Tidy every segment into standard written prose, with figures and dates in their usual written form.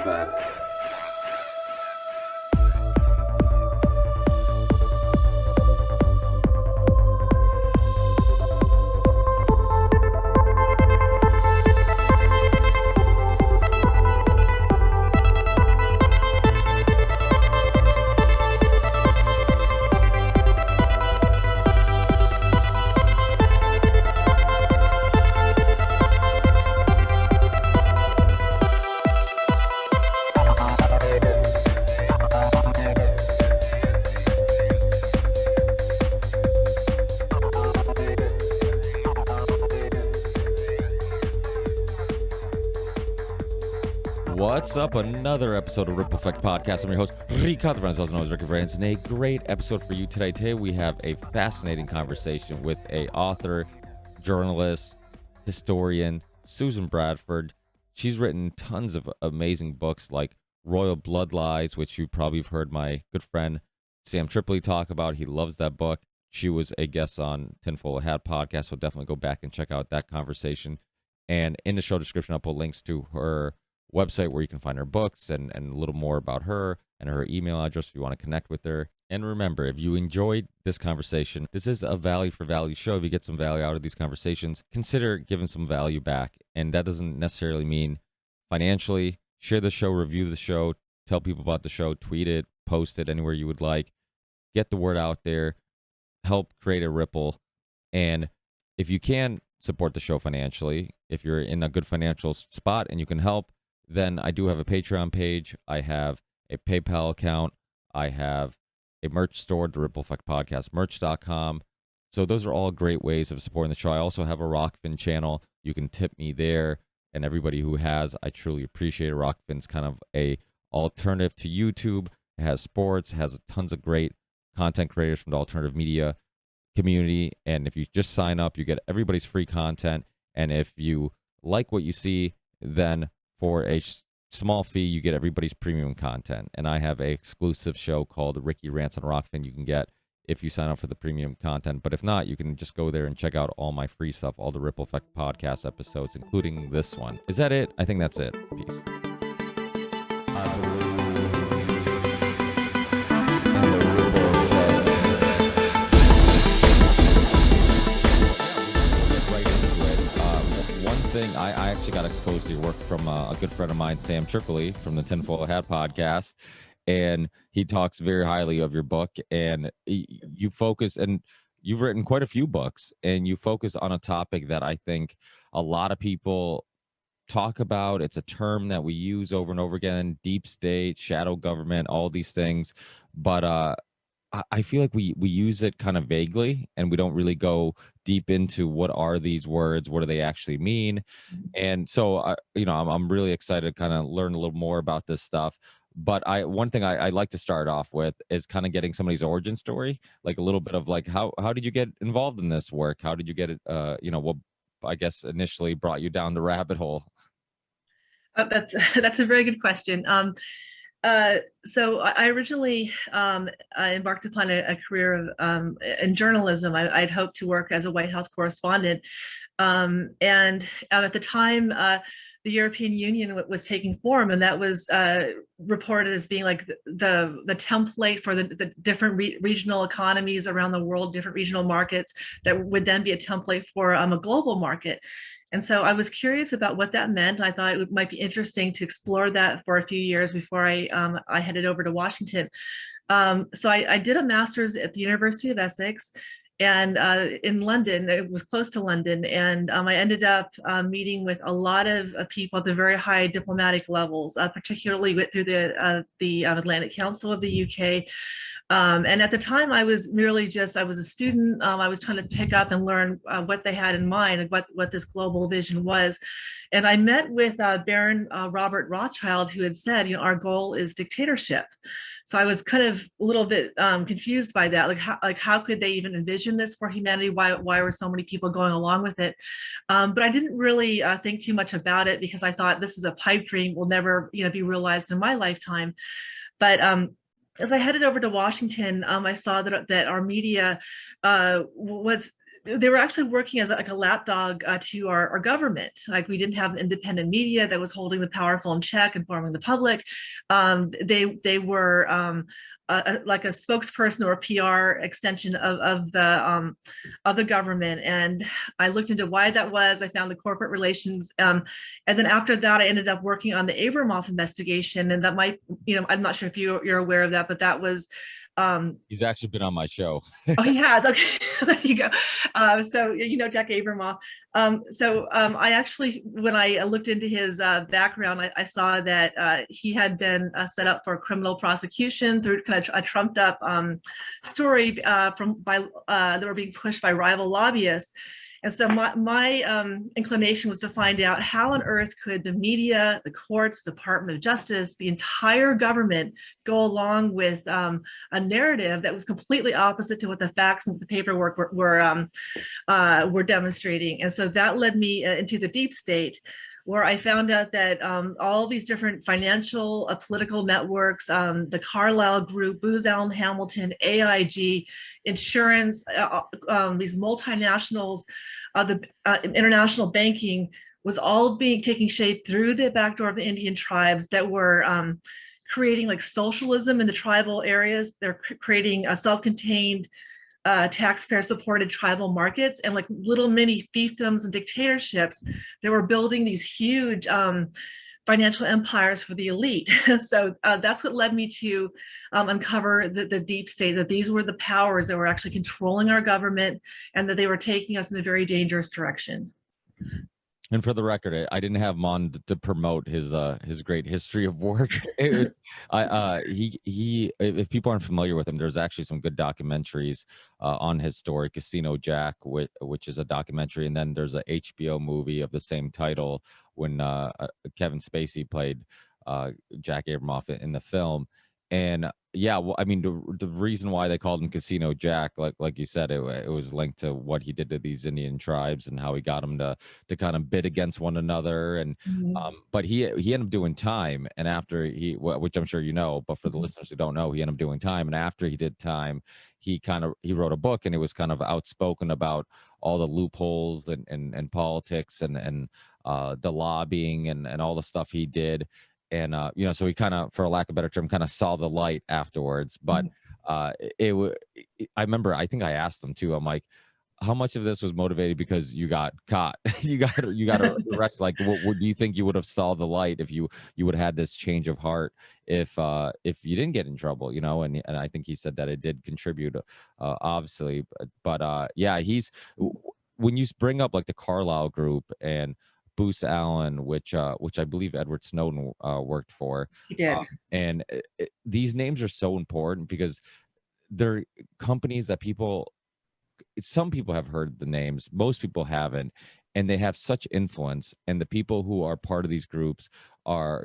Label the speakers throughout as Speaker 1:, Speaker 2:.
Speaker 1: Bradford.
Speaker 2: What's up? Another episode of Ripple Effect Podcast. I'm your host, Ricardo, also known as Ricky Brands, and a great episode for you today. Today we have a fascinating conversation with a author, journalist, historian, Susan Bradford. She's written tons of amazing books like Royal Blood Lies, which you probably have heard my good friend Sam Tripoli talk about. He loves that book. She was a guest on Tinfoil Hat podcast, so definitely go back and check out that conversation. And in the show description, I'll put links to her website where you can find her books and a little more about her and her email address if you want to connect with her. And remember, if you enjoyed this conversation, this is a value for value show. If you get some value out of these conversations, consider giving some value back. And that doesn't necessarily mean financially. Share the show, review the show, tell people about the show, tweet it, post it anywhere you would like. Get the word out there, help create a ripple. And if you can support the show financially, if you're in a good financial spot and you can help, then I do have a Patreon page. I have a PayPal account. I have a merch store, the Ripple Effect Podcast, merch.com. So those are all great ways of supporting the show. I also have a Rockfin channel. You can tip me there. And everybody who has, I truly appreciate it. Rockfin's kind of a alternative to YouTube. It has sports, has tons of great content creators from the alternative media community. And if you just sign up, you get everybody's free content. And if you like what you see, then for a small fee, you get everybody's premium content. And I have an exclusive show called Ricky Rants on Rockfin you can get if you sign up for the premium content. But if not, you can just go there and check out all my free stuff, all the Ripple Effect podcast episodes, including this one. Is that it? I think that's it. Peace. Thing I actually got exposed to your work from a good friend of mine, Sam Tripoli, from the Tinfoil Hat podcast, and he talks very highly of your book. And you focus, and you've written quite a few books, and you focus on a topic that I think a lot of people talk about. It's a term that we use over and over again: deep state, shadow government, all these things. But I feel like we use it kind of vaguely, and we don't really go deep into what are these words, what do they actually mean. And so I'm really excited to kind of learn a little more about this stuff. But one thing I like to start off with is kind of getting somebody's origin story, like a little bit of like how did you get involved in this work? How did you get it? What I guess initially brought you down the rabbit hole?
Speaker 3: That's a very good question. So I originally I embarked upon a career of, in journalism. I'd hoped to work as a White House correspondent. And at the time, the European Union was taking form, and that was reported as being like the template for the different regional economies around the world, different regional markets that would then be a template for a global market. And so I was curious about what that meant. I thought it might be interesting to explore that for a few years before I headed over to Washington. So I did a master's at the University of Essex, and in London. It was close to London. And I ended up meeting with a lot of people at the very high diplomatic levels, particularly through the Atlantic Council of the UK. And at the time, I was a student. I was trying to pick up and learn what they had in mind and what this global vision was. And I met with Baron Robert Rothschild, who had said, our goal is dictatorship. So I was kind of a little bit confused by that. How could they even envision this for humanity? Why were so many people going along with it? But I didn't really think too much about it, because I thought this is a pipe dream, will never be realized in my lifetime. But as I headed over to Washington, I saw that our media was they were actually working as like a lapdog to our government. Like we didn't have an independent media that was holding the powerful in check, informing the public. They were like a spokesperson or a PR extension of the government. And I looked into why that was. I found the corporate relations, and then after that, I ended up working on the Abramoff investigation. And that might, I'm not sure if you're aware of that, but that was
Speaker 2: He's actually been on my show.
Speaker 3: Oh, he has. Okay, there you go. So Jack Abramoff. I actually, when I looked into his background, I saw that he had been set up for criminal prosecution through kind of a trumped up story that were being pushed by rival lobbyists. And so my inclination was to find out how on earth could the media, the courts, Department of Justice, the entire government go along with a narrative that was completely opposite to what the facts and the paperwork were demonstrating. And so that led me into the deep state, where I found out that all these different financial, political networks, the Carlyle Group, Booz Allen Hamilton, AIG, insurance, these multinationals, the international banking was all taking shape through the back door of the Indian tribes that were creating like socialism in the tribal areas. They're creating a self-contained taxpayer-supported tribal markets and like little mini fiefdoms and dictatorships. They were building these huge financial empires for the elite. So that's what led me to uncover the deep state, that these were the powers that were actually controlling our government and that they were taking us in a very dangerous direction.
Speaker 2: And for the record, I didn't have him on to promote his great history of work. If people aren't familiar with him, there's actually some good documentaries on his story, Casino Jack, which is a documentary, and then there's a HBO movie of the same title when Kevin Spacey played Jack Abramoff in the film. And yeah, well, I mean, the reason why they called him Casino Jack, like you said, it was linked to what he did to these Indian tribes and how he got them to kind of bid against one another. And but he ended up doing time, and after which I'm sure you know, but for the listeners who don't know, he ended up doing time. And after he did time, he wrote a book, and it was kind of outspoken about all the loopholes and politics and the lobbying and all the stuff he did. And so he kind of, for a lack of a better term, kind of saw the light afterwards. But I remember, I think I asked him too. I'm like, how much of this was motivated because you got caught? you got arrested. Like, what do you think you would have saw the light if you would have had this change of heart if you didn't get in trouble? And I think he said that it did contribute, obviously. But yeah, when you bring up like the Carlyle Group and Booz Allen, which I believe Edward Snowden worked for.
Speaker 3: He did.
Speaker 2: And these names are so important because they're companies that some people have heard the names, most people haven't, and they have such influence. And the people who are part of these groups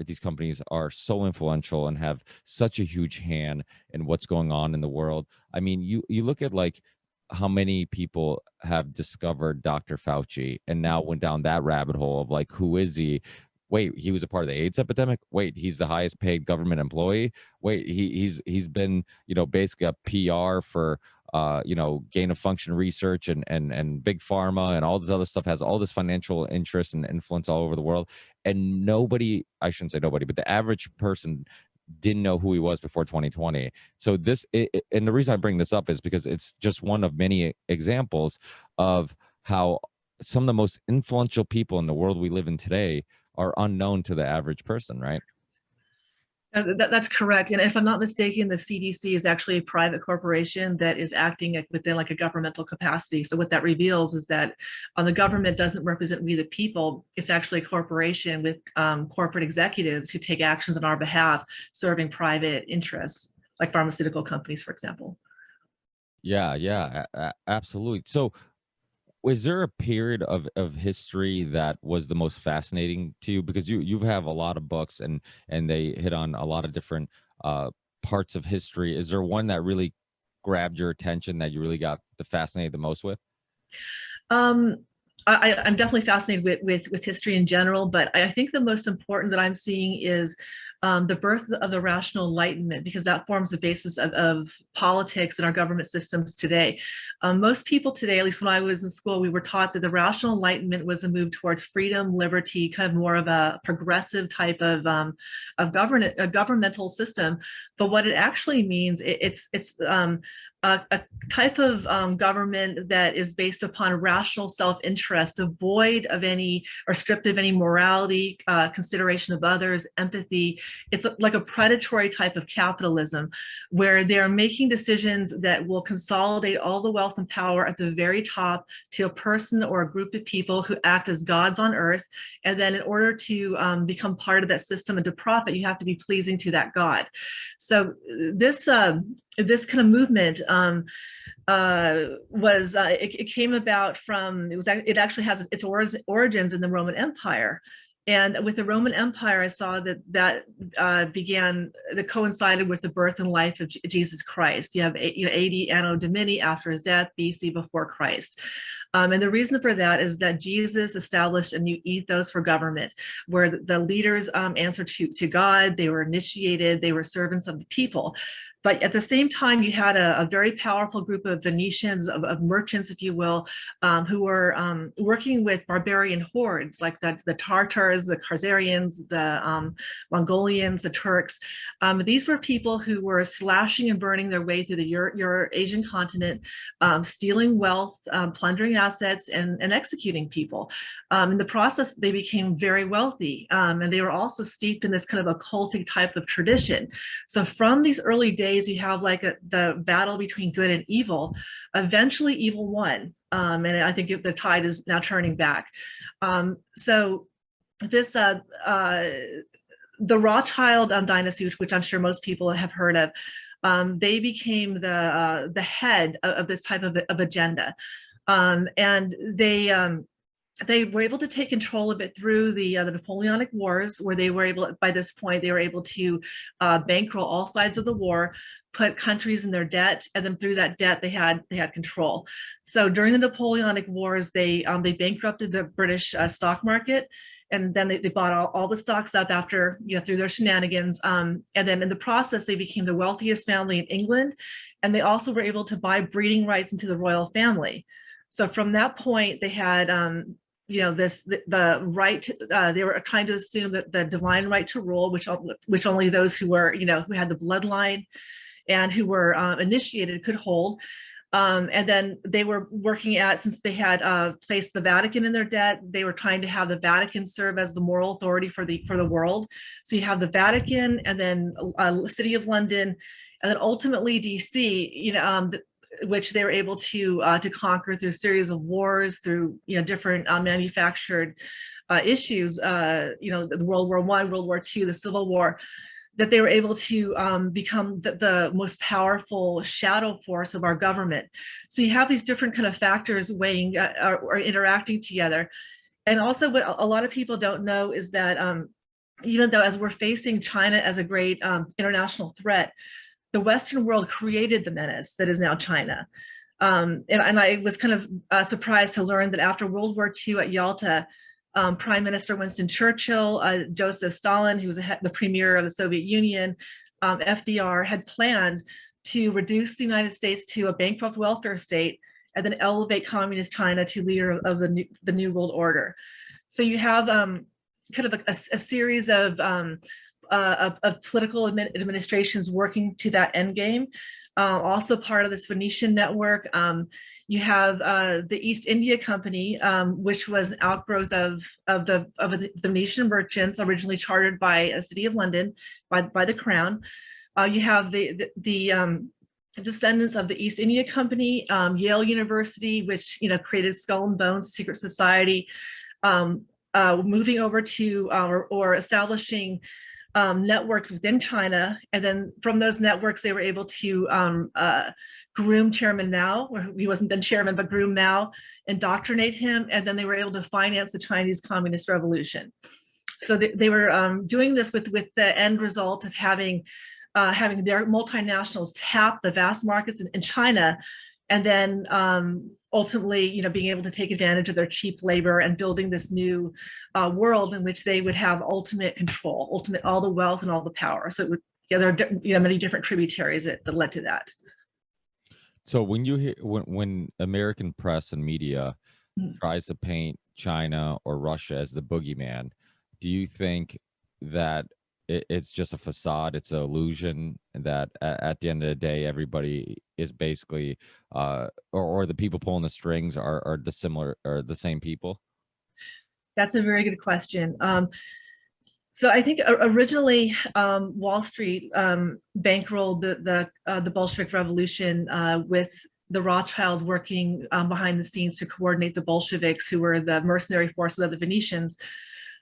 Speaker 2: these companies are so influential and have such a huge hand in what's going on in the world. I mean, you look at like how many people have discovered Dr. Fauci and now went down that rabbit hole of like, who is he? Wait, he was a part of the AIDS epidemic. Wait, he's the highest paid government employee. Wait, he's been, basically a PR for, gain of function research and big pharma and all this other stuff, has all this financial interest and influence all over the world. And I shouldn't say nobody, but the average person didn't know who he was before 2020. So and the reason I bring this up is because it's just one of many examples of how some of the most influential people in the world we live in today are unknown to the average person, right?
Speaker 3: That's correct. And if I'm not mistaken, the CDC is actually a private corporation that is acting within like a governmental capacity. So what that reveals is that the government doesn't represent we the people. It's actually a corporation with corporate executives who take actions on our behalf, serving private interests, like pharmaceutical companies, for example.
Speaker 2: Yeah, absolutely. So was there a period of history that was the most fascinating to you? Because you have a lot of books and they hit on a lot of different parts of history. Is there one that really grabbed your attention that you really got fascinated the most with?
Speaker 3: I'm definitely fascinated with history in general, but I think the most important that I'm seeing is the birth of the rational enlightenment, because that forms the basis of politics and our government systems today. Most people today, at least when I was in school, we were taught that the rational enlightenment was a move towards freedom, liberty, kind of more of a progressive type of a governmental system. But what it actually means, it's a type of government that is based upon rational self-interest, devoid of any or stripped of any morality, consideration of others, empathy. It's like a predatory type of capitalism where they're making decisions that will consolidate all the wealth and power at the very top to a person or a group of people who act as gods on earth. And then in order to become part of that system and to profit, you have to be pleasing to that God. So this kind of movement it came about from, it actually has its origins in the Roman Empire. And with the Roman Empire, I saw that coincided with the birth and life of Jesus Christ. You have AD Anno Domini, after his death, BC, before Christ. And the reason for that is that Jesus established a new ethos for government, where the leaders answered to God, they were initiated, they were servants of the people. But at the same time, you had a very powerful group of Venetians, of merchants, if you will, who were working with barbarian hordes like the Tartars, the Khazarians, the Mongolians, the Turks. These were people who were slashing and burning their way through the Eurasian continent, stealing wealth, plundering assets, and executing people. In the process, they became very wealthy, and they were also steeped in this kind of occultic type of tradition. So from these early days, you have like the battle between good and evil. Eventually evil won, and I think the tide is now turning back. So this the Rothschild dynasty, which I'm sure most people have heard of, they became the head of this type of agenda, and they were able to take control of it through the Napoleonic Wars, where they were able, by this point, they were able to bankroll all sides of the war, put countries in their debt, and then through that debt, they had control. So during the Napoleonic Wars, they bankrupted the British stock market, and then they bought all the stocks up after, through their shenanigans. And then in the process, they became the wealthiest family in England, and they also were able to buy breeding rights into the royal family. So from that point, they had the right, they were trying to assume that the divine right to rule, which only those who were, who had the bloodline and who were initiated could hold. And then they were working at, since they had placed the Vatican in their debt, they were trying to have the Vatican serve as the moral authority for the world. So you have the Vatican, and then the City of London, and then ultimately DC, which they were able to conquer through a series of wars, through different manufactured issues. The World War I, World War II, the Civil War, that they were able to become the most powerful shadow force of our government. So you have these different kind of factors weighing or interacting together. And also, what a lot of people don't know is that even though, as we're facing China as a great international threat, the Western world created the menace that is now China. And I was kind of surprised to learn that after World War II at Yalta, Prime Minister Winston Churchill, Joseph Stalin, who was the premier of the Soviet Union, FDR, had planned to reduce the United States to a bankrupt welfare state and then elevate communist China to leader of the New World Order. So you have kind of a series of political administrations working to that end game. Also part of this Venetian network, you have the East India Company, which was an outgrowth of the Venetian merchants, originally chartered by the City of London, by the Crown. You have the descendants of the East India Company, Yale University, which created Skull and Bones secret society, moving over to or establishing networks within China, and then from those networks they were able to groom Chairman Mao, or he wasn't then chairman, but groom Mao, indoctrinate him, and then they were able to finance the Chinese Communist Revolution. So they were doing this with the end result of having their multinationals tap the vast markets in China and then ultimately, being able to take advantage of their cheap labor and building this new world in which they would have ultimate control, ultimate all the wealth and all the power. So it would, there are many different tributaries that led to that.
Speaker 2: So when you hear when American press and media
Speaker 3: Mm.
Speaker 2: tries to paint China or Russia as the boogeyman, do you think that it's just a facade, it's an illusion, and that at the end of the day, everybody is basically, or the people pulling the strings are the similar or the same people?
Speaker 3: That's a very good question. So I think originally Wall Street bankrolled the Bolshevik Revolution with the Rothschilds working behind the scenes to coordinate the Bolsheviks, who were the mercenary forces of the Venetians.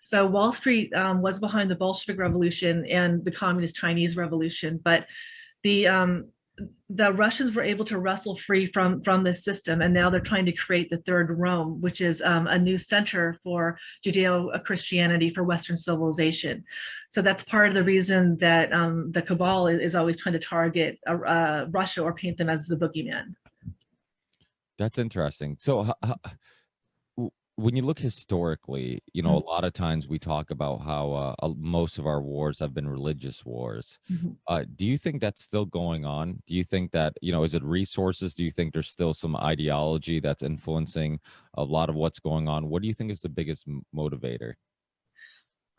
Speaker 3: So Wall Street was behind the Bolshevik Revolution and the Communist Chinese Revolution, but the Russians were able to wrestle free from this system, and now they're trying to create the Third Rome, which is a new center for Judeo-Christianity, for Western civilization. So that's part of the reason that the cabal is always trying to target Russia or paint them as the boogeyman.
Speaker 2: That's interesting. So when you look historically, a lot of times we talk about how most of our wars have been religious wars.
Speaker 3: Mm-hmm.
Speaker 2: Do you think that's still going on? Do you think that, is it resources? Do you think there's still some ideology that's influencing a lot of what's going on? What do you think is the biggest motivator?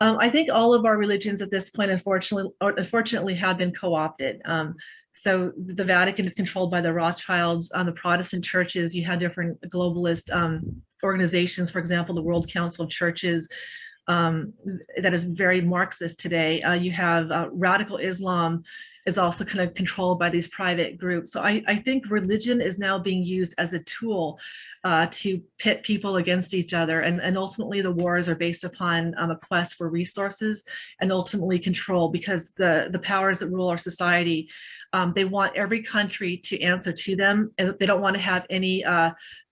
Speaker 3: I think all of our religions at this point, unfortunately, have been co-opted. So the Vatican is controlled by the Rothschilds. The Protestant churches, you had different globalist organizations, for example, the World Council of Churches, that is very Marxist today. You have radical Islam is also kind of controlled by these private groups. So I think religion is now being used as a tool to pit people against each other. And ultimately the wars are based upon a quest for resources and ultimately control, because the powers that rule our society, they want every country to answer to them, and they don't want to have any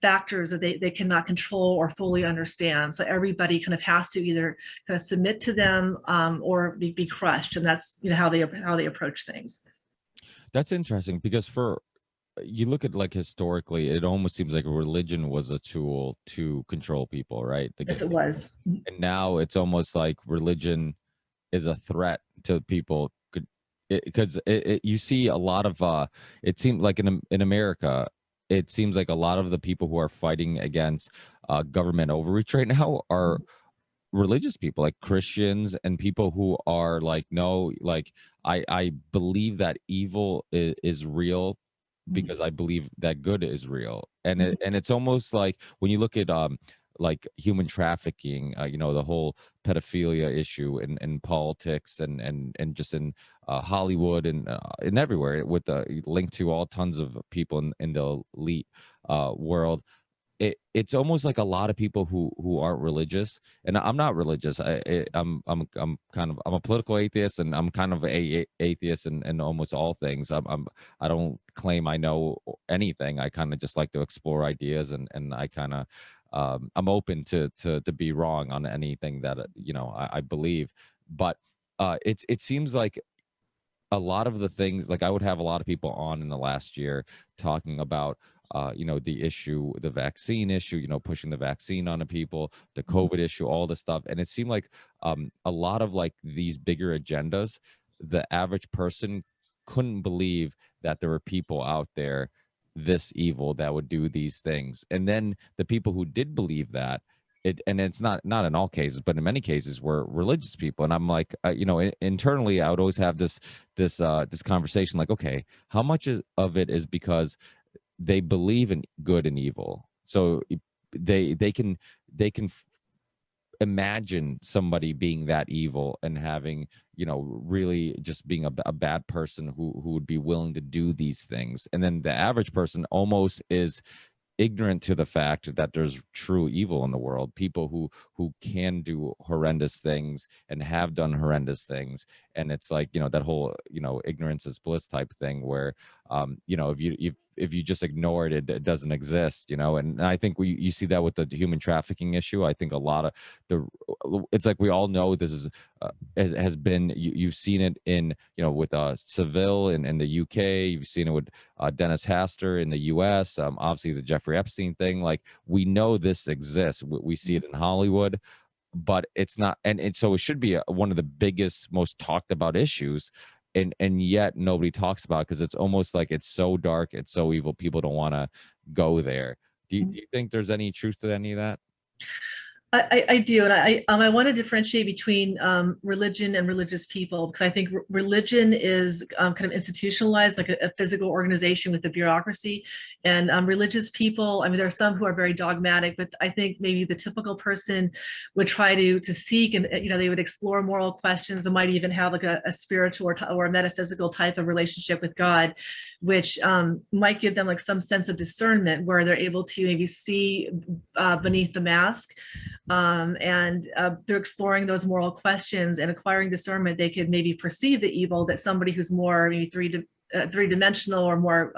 Speaker 3: factors that they cannot control or fully understand. So everybody kind of has to either kind of submit to them or be crushed. And that's how they approach things.
Speaker 2: That's interesting, because you look at, like, historically, it almost seems like religion was a tool to control people, right?
Speaker 3: Yes, it was.
Speaker 2: And now it's almost like religion is a threat to people, because you see a lot of it seems like in America, it seems like a lot of the people who are fighting against government overreach right now are religious people, like Christians, and people who are like, no, like, I believe that evil is real because I believe that good is real. And it's almost like when you look at like human trafficking, the whole pedophilia issue in politics and just in Hollywood and everywhere, with the link to all tons of people in the elite world. It's almost like a lot of people who aren't religious, and I'm not religious. I'm a political atheist, and I'm kind of a atheist in almost all things. I don't claim I know anything. I kind of just like to explore ideas, and I kind of I'm open to be wrong on anything that I believe. But it seems like a lot of the things, like, I would have a lot of people on in the last year talking about the issue, the vaccine issue, pushing the vaccine onto people, the COVID issue, all this stuff. And it seemed like a lot of, like, these bigger agendas, the average person couldn't believe that there were people out there this evil that would do these things. And then the people who did believe that, and it's not in all cases, but in many cases, were religious people. And I'm like, internally, I would always have this conversation, like, okay, how much of it is because they believe in good and evil, so they can imagine somebody being that evil and having, really just being a bad person who would be willing to do these things. And then the average person almost is ignorant to the fact that there's true evil in the world, people who can do horrendous things and have done horrendous things. And it's like, that whole, ignorance is bliss type thing, where if if you just ignore it, it doesn't exist, you know. And I think you see that with the human trafficking issue. I think a lot of it's like we all know this is has been, you've seen it in, you know, with Seville in the UK. You've seen it with Dennis Haster in the US. Obviously the Jeffrey Epstein thing. Like, we know this exists. We see it in Hollywood, but it's not, and so it should be one of the biggest, most talked about issues, and yet nobody talks about it because it's almost like it's so dark, it's so evil, people don't want to go there. Do you think there's any truth to any of that?
Speaker 3: I do, and I want to differentiate between religion and religious people, because I think religion is kind of institutionalized, like a physical organization with a bureaucracy, and religious people, I mean, there are some who are very dogmatic, but I think maybe the typical person would try to seek, and you know, they would explore moral questions and might even have like a spiritual or a metaphysical type of relationship with God, which might give them like some sense of discernment where they're able to maybe see beneath the mask. And through exploring those moral questions and acquiring discernment, they could maybe perceive the evil that somebody who's more maybe three-dimensional or more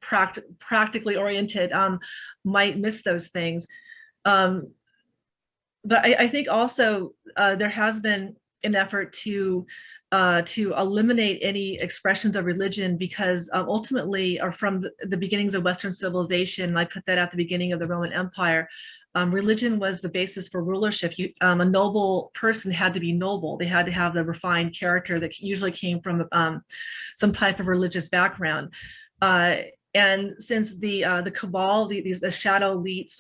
Speaker 3: practically oriented might miss those things. But I think also there has been an effort to eliminate any expressions of religion, because ultimately, or from the beginnings of Western civilization, I put that at the beginning of the Roman Empire, religion was the basis for rulership. A noble person had to be noble. They had to have the refined character that usually came from some type of religious background. And since the cabal, the shadow elites,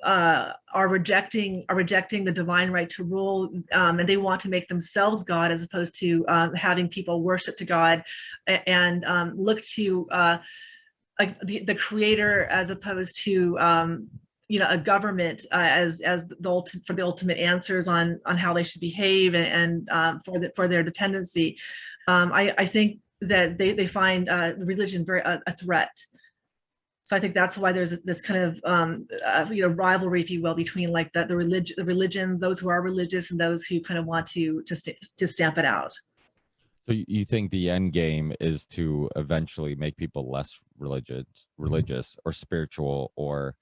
Speaker 3: are rejecting the divine right to rule, and they want to make themselves God, as opposed to having people worship to God and look to like the creator, as opposed to you know, a government as for the ultimate answers on how they should behave, and for their dependency. I think that they find religion very a threat. So I think that's why there's this kind of you know, rivalry, if you will, between like the religion, those who are religious, and those who kind of want to stamp it out.
Speaker 2: So you think the end game is to eventually make people less religious or spiritual, or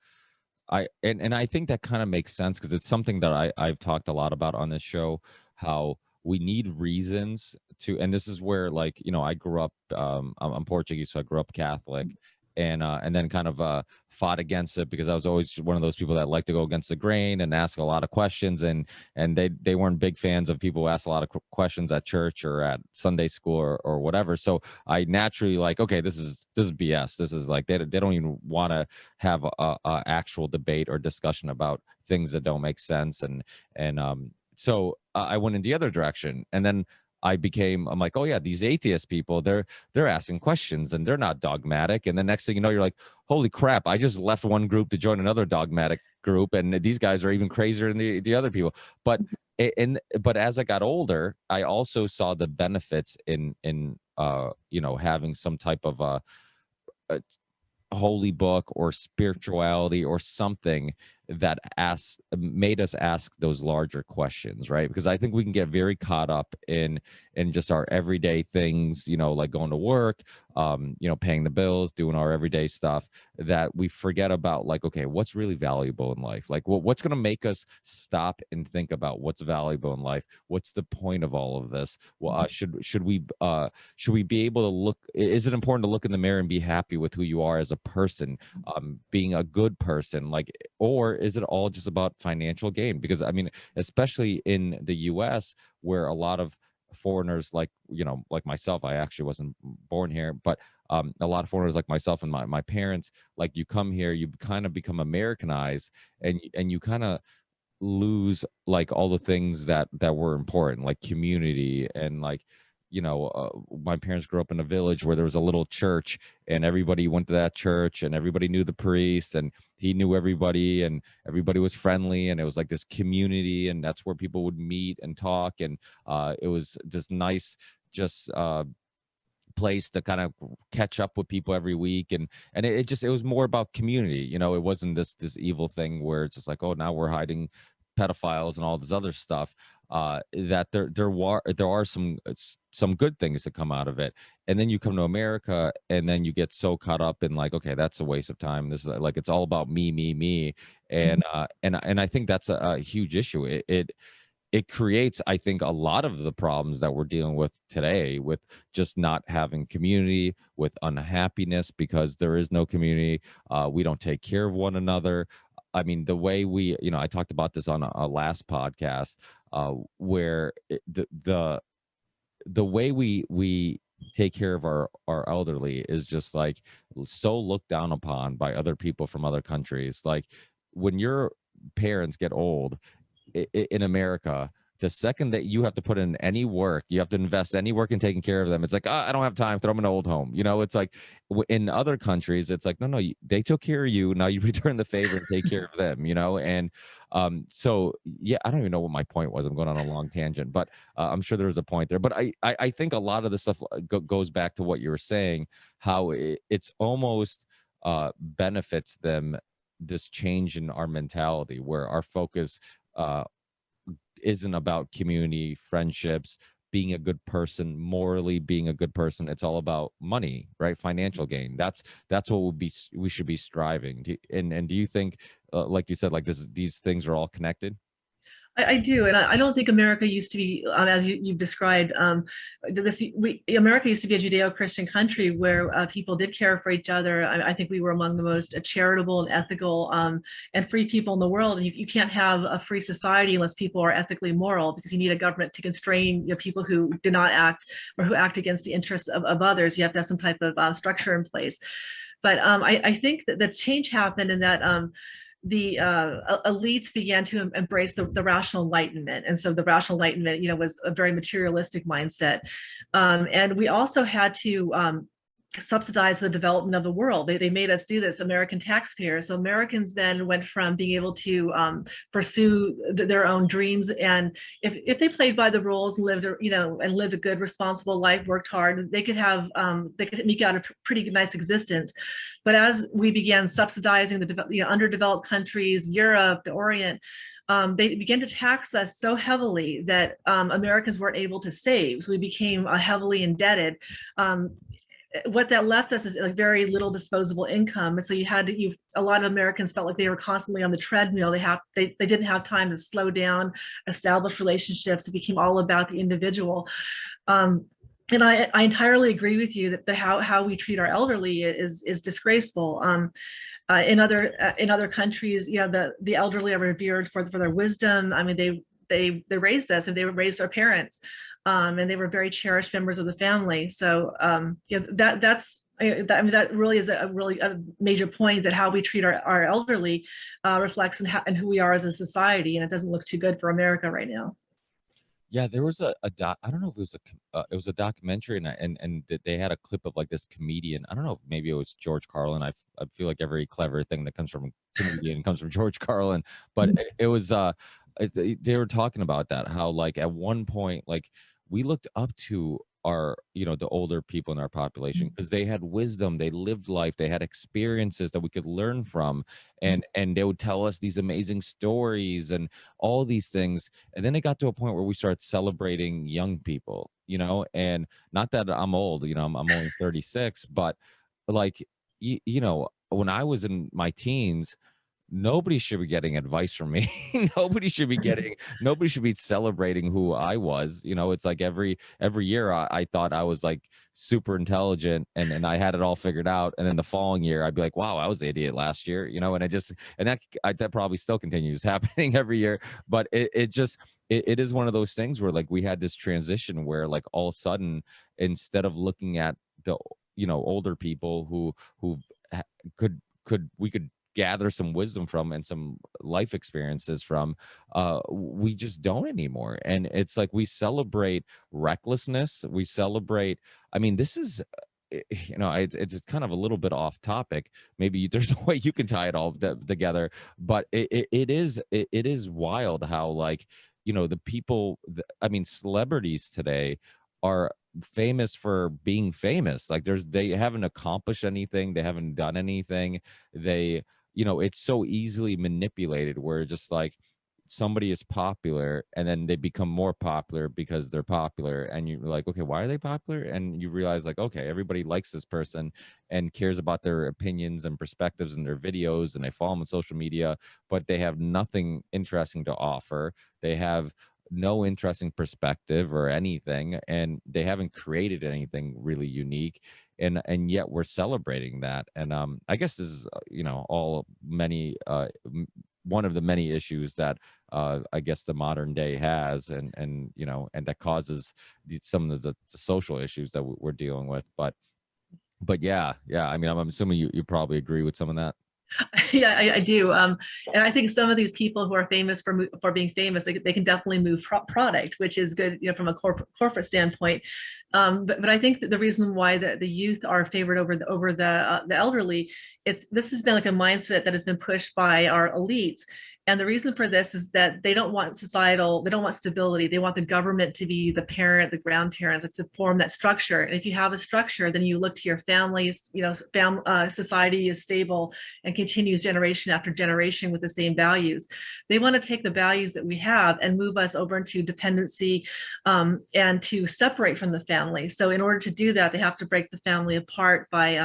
Speaker 2: and I think that kind of makes sense, because it's something that I've talked a lot about on this show, how we need reasons to, and this is where, like, you know, I grew up, I'm Portuguese, so I grew up Catholic, and then kind of fought against it, because I was always one of those people that like to go against the grain and ask a lot of questions, and they weren't big fans of people who asked a lot of questions at church or at Sunday school or whatever. So I naturally, like, okay, this is BS. This is like, they don't even want to have a actual debate or discussion about things that don't make sense, and so I went in the other direction, and then I'm like, oh yeah, these atheist people, they're asking questions and they're not dogmatic. And the next thing you know, you're like, holy crap, I just left one group to join another dogmatic group, and these guys are even crazier than the other people. But as I got older, I also saw the benefits in you know, having some type of a holy book or spirituality or something that made us ask those larger questions, right? Because I think we can get very caught up in just our everyday things, you know, like going to work, you know, paying the bills, doing our everyday stuff, that we forget about, like, okay, what's really valuable in life? Like, what's going to make us stop and think about what's valuable in life? What's the point of all of this? Well, should we be able to look? Is it important to look in the mirror and be happy with who you are as a person, being a good person, like, or is it all just about financial gain? Because I mean, especially in the US, where a lot of foreigners, like, you know, like myself, I actually wasn't born here, but a lot of foreigners like myself and my parents, like, you come here, you kind of become Americanized, and you kind of lose, like, all the things that were important, like community, and, like, you know, my parents grew up in a village where there was a little church, and everybody went to that church, and everybody knew the priest, and he knew everybody, and everybody was friendly, and it was like this community, and that's where people would meet and talk, and it was this nice, just place to kind of catch up with people every week, and it was more about community, you know. It wasn't this evil thing where it's just like, oh, now we're hiding pedophiles and all this other stuff, that there are some good things that come out of it. And then you come to America, and then you get so caught up in like, okay, that's a waste of time. This is like, it's all about me, and I think that's a huge issue. It creates, I think, a lot of the problems that we're dealing with today, with just not having community, with unhappiness because there is no community. We don't take care of one another. I mean, the way we, I talked about this on a last podcast, where the way we take care of our elderly is just like so looked down upon by other people from other countries. Like when your parents get old, in America, the second that you have to put in any work, you have to invest any work in taking care of them. It's like, I don't have time. Throw them in an old home. It's like in other countries, it's like, no, they took care of you. Now you return the favor and take care of them. And so yeah, I don't even know what my point was. I'm going on a long tangent, but I'm sure there was a point there. But I think a lot of the stuff goes back to what you were saying, how it's almost benefits them, this change in our mentality where our focus isn't about community, friendships, being a good person, morally being a good person. It's all about money, right? Financial gain. That's what we should be striving. And do you think, like you said, like these things are all connected?
Speaker 3: I do, and I don't think America used to be, as you've described. America used to be a Judeo-Christian country where people did care for each other. I think we were among the most charitable and ethical and free people in the world. And you can't have a free society unless people are ethically moral, because you need a government to constrain people who do not act or who act against the interests of others. You have to have some type of structure in place. But I think that the change happened in that the elites began to embrace the rational enlightenment. And so the rational enlightenment, was a very materialistic mindset. And we also had to subsidize the development of the world. They made us do this, American taxpayers. So Americans then went from being able to pursue their own dreams, and if they played by the rules, lived a good, responsible life, worked hard, they could eke out a pretty nice existence. But as we began subsidizing the underdeveloped countries, Europe, the Orient, they began to tax us so heavily that Americans weren't able to save. So we became heavily indebted. What that left us is like very little disposable income, and so a lot of Americans felt like they were constantly on the treadmill. They didn't have time to slow down, establish relationships. It became all about the individual. And I entirely agree with you that how we treat our elderly is disgraceful. In other countries, the elderly are revered for their wisdom. I mean, they raised us, and they raised our parents. And they were very cherished members of the family. So that really is a major point, that how we treat our elderly reflects in who we are as a society, and it doesn't look too good for America right now.
Speaker 2: Yeah, there was a doc. I don't know if it was a documentary, and they had a clip of like this comedian. I don't know if maybe it was George Carlin. I feel like every clever thing that comes from a comedian comes from George Carlin. But it was they were talking about that, how like at one point, like we looked up to our the older people in our population because they had wisdom, they lived life, they had experiences that we could learn from, and they would tell us these amazing stories and all these things. And then it got to a point where we started celebrating young people, and not that I'm old, I'm only 36, but like when I was in my teens, nobody should be getting advice from me. nobody should be celebrating who I was. It's like every year I thought I was like super intelligent and I had it all figured out, and then the following year I'd be like, wow, I was the idiot last year. And that probably still continues happening every year. But it is one of those things where like we had this transition where like all of a sudden, instead of looking at the older people who we could gather some wisdom from and some life experiences from, we just don't anymore. And it's like we celebrate recklessness, we celebrate, I mean, this is it's kind of a little bit off topic. Maybe there's a way you can tie it all together, but it is wild how like the people, I mean, celebrities today are famous for being famous. Like they haven't accomplished anything, they haven't done anything. It's so easily manipulated where just like somebody is popular and then they become more popular because they're popular, and you're like, okay, why are they popular? And you realize like, okay, everybody likes this person and cares about their opinions and perspectives in their videos, and they follow them on social media, but they have nothing interesting to offer. They have no interesting perspective or anything, and they haven't created anything really unique, and yet we're celebrating that. And I guess this is all many one of the many issues that I guess the modern day has, and that causes some of the social issues that we're dealing with. But yeah, I mean, I'm assuming you probably agree with some of that.
Speaker 3: Yeah, I do. And I think some of these people who are famous for being famous, they can definitely move product, which is good, from a corporate standpoint. But I think that the reason why the youth are favored over the elderly is this has been like a mindset that has been pushed by our elites. And the reason for this is that they don't want they don't want stability. They want the government to be the parent, the grandparents, to form that structure. And if you have a structure, then you look to your families, society is stable and continues generation after generation with the same values. They want to take the values that we have and move us over into dependency, and to separate from the family. So in order to do that, they have to break the family apart by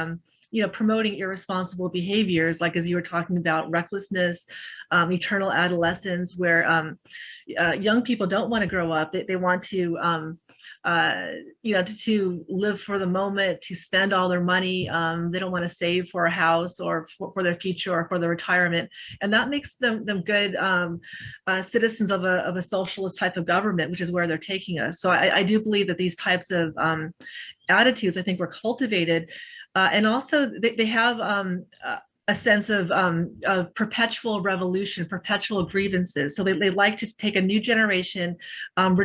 Speaker 3: promoting irresponsible behaviors, like as you were talking about, recklessness, eternal adolescence, where young people don't want to grow up. They want to to live for the moment, to spend all their money. They don't want to save for a house or for their future or for their retirement, and that makes them good citizens of a socialist type of government, which is where they're taking us. So I do believe that these types of attitudes, I think, were cultivated. And also they have a sense of perpetual revolution, perpetual grievances. So they like to take a new generation and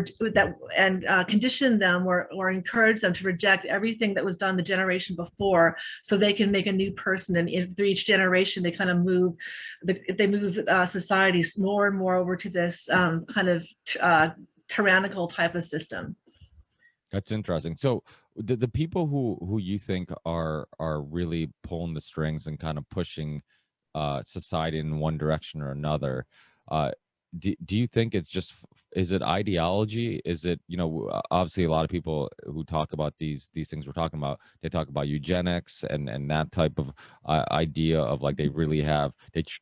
Speaker 3: condition them or encourage them to reject everything that was done the generation before, so they can make a new person. And through each generation, they kind of move societies more and more over to this kind of tyrannical type of system.
Speaker 2: That's interesting. So the people who you think are really pulling the strings and kind of pushing society in one direction or another, do you think it's just, is it ideology? Is it, obviously a lot of people who talk about these things we're talking about, they talk about eugenics and that type of idea of like, they really have,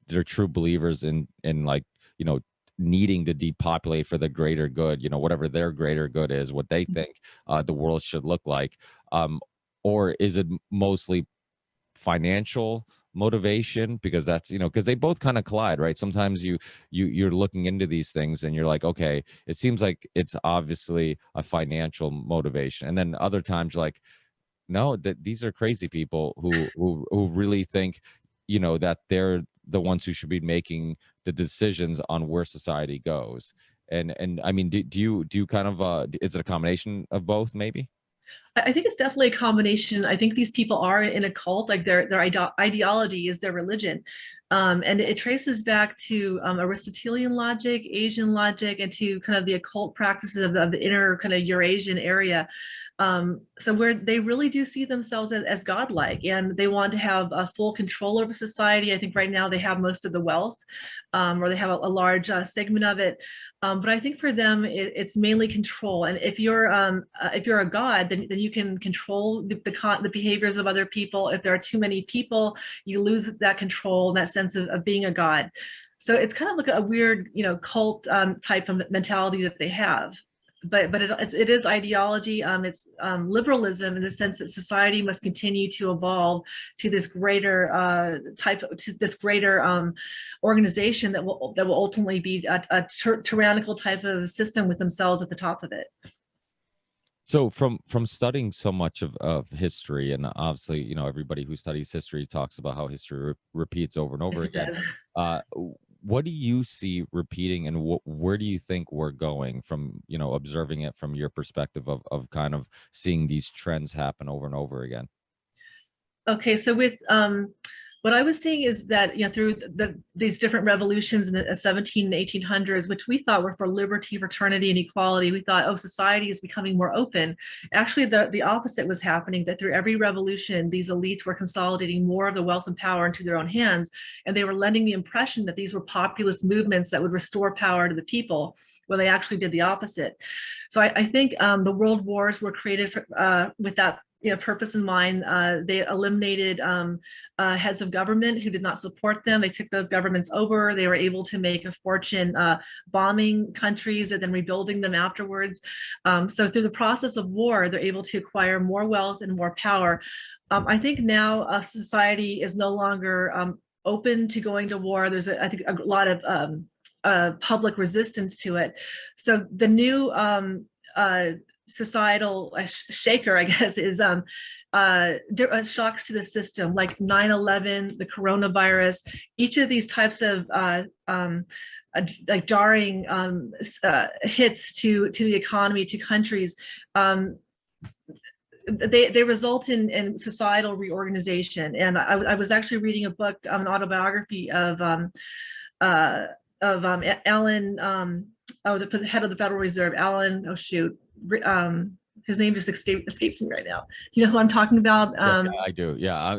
Speaker 2: they're true believers in like, needing to depopulate for the greater good, whatever their greater good is, what they think the world should look like. Or is it mostly financial motivation? Because that's, because they both kind of collide, right? Sometimes you're looking into these things and you're like, okay, it seems like it's obviously a financial motivation. And then other times you're like, no, that these are crazy people who really think, that they're the ones who should be making the decisions on where society goes. And I mean, do you kind of is it a combination of both, maybe?
Speaker 3: I think it's definitely a combination. I think these people are in a cult, like their ideology is their religion. And it traces back to Aristotelian logic, Asian logic, and to kind of the occult practices of the inner kind of Eurasian area. So where they really do see themselves as godlike, and they want to have a full control over society. I think right now they have most of the wealth, or they have a large segment of it. But I think for them, it's mainly control. And if you're a god, then you can control the behaviors of other people. If there are too many people, you lose that control and that sense of being a god. So it's kind of like a weird, cult type of mentality that they have. But it is ideology. It's liberalism in the sense that society must continue to evolve to this greater organization that will ultimately be a tyrannical type of system with themselves at the top of it.
Speaker 2: So from studying so much of history, and obviously, everybody who studies history talks about how history repeats over and over
Speaker 3: Yes, it
Speaker 2: again.
Speaker 3: does.
Speaker 2: What do you see repeating, and where do you think we're going from, observing it from your perspective of kind of seeing these trends happen over and over again?
Speaker 3: Okay, so with what I was seeing is that, through these different revolutions in the 17 and 1800s, which we thought were for liberty, fraternity, and equality, we thought, oh, society is becoming more open. Actually, the opposite was happening, that through every revolution, these elites were consolidating more of the wealth and power into their own hands, and they were lending the impression that these were populist movements that would restore power to the people, when they actually did the opposite. So I think the world wars were created with that purpose in mind. They eliminated heads of government who did not support them. They took those governments over. They were able to make a fortune bombing countries and then rebuilding them afterwards. So through the process of war, they're able to acquire more wealth and more power. I think now society is no longer open to going to war. There's, I think, a lot of public resistance to it. So the new societal shaker, I guess, is shocks to the system, like 9/11, the coronavirus. Each of these types of like jarring hits to the economy, to countries, they result in societal reorganization. And I was actually reading a book, an autobiography of Alan, the head of the Federal Reserve, Alan, his name just escapes me right now. Do you know who I'm talking about?
Speaker 2: Yeah, I do. Yeah,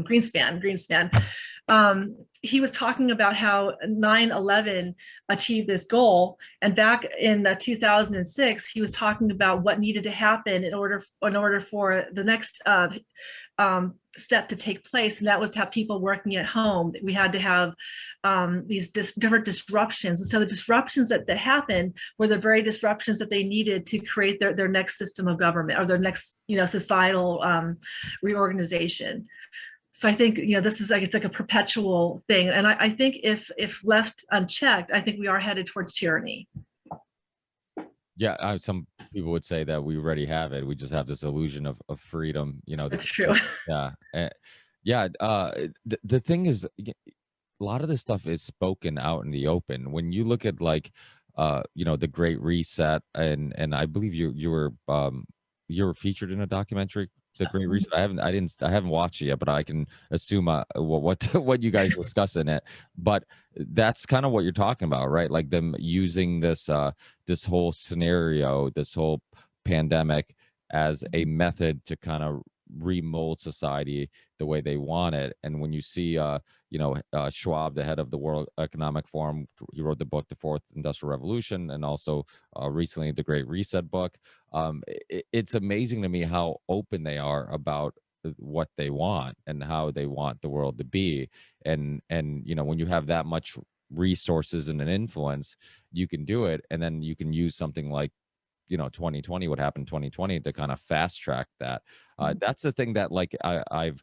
Speaker 3: Greenspan. He was talking about how 9/11 achieved this goal, and back in 2006, he was talking about what needed to happen in order for the next step to take place, and that was to have people working at home. We had to have these different disruptions, and so the disruptions that happened were the very disruptions that they needed to create their next system of government, or their next societal reorganization. So I think this is like, it's like a perpetual thing, and I think if left unchecked, I think we are headed towards tyranny.
Speaker 2: Yeah, some people would say that we already have it. We just have this illusion of freedom.
Speaker 3: That's true.
Speaker 2: Yeah. The thing is, a lot of this stuff is spoken out in the open. When you look at like, the Great Reset, and I believe you were featured in a documentary, The Great Reset. I haven't watched it yet, but I can assume what you guys discuss in it. But that's kind of what you're talking about, right? Like them using this whole scenario, this whole pandemic, as a method to kind of remold society the way they want it. And when you see Schwab, the head of the World Economic Forum, he wrote the book The Fourth Industrial Revolution, and also recently the Great Reset book. It's amazing to me how open they are about what they want and how they want the world to be. And when you have that much resources and an influence, you can do it. And then you can use something like 2020, what happened in 2020, to kind of fast track that. That's the thing that like I've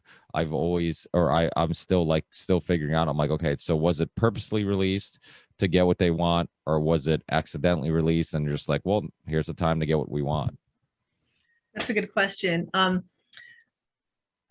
Speaker 2: always, or I'm still figuring out. I'm like, okay, so was it purposely released to get what they want, or was it accidentally released and you're just like, well, here's the time to get what we want?
Speaker 3: That's a good question. There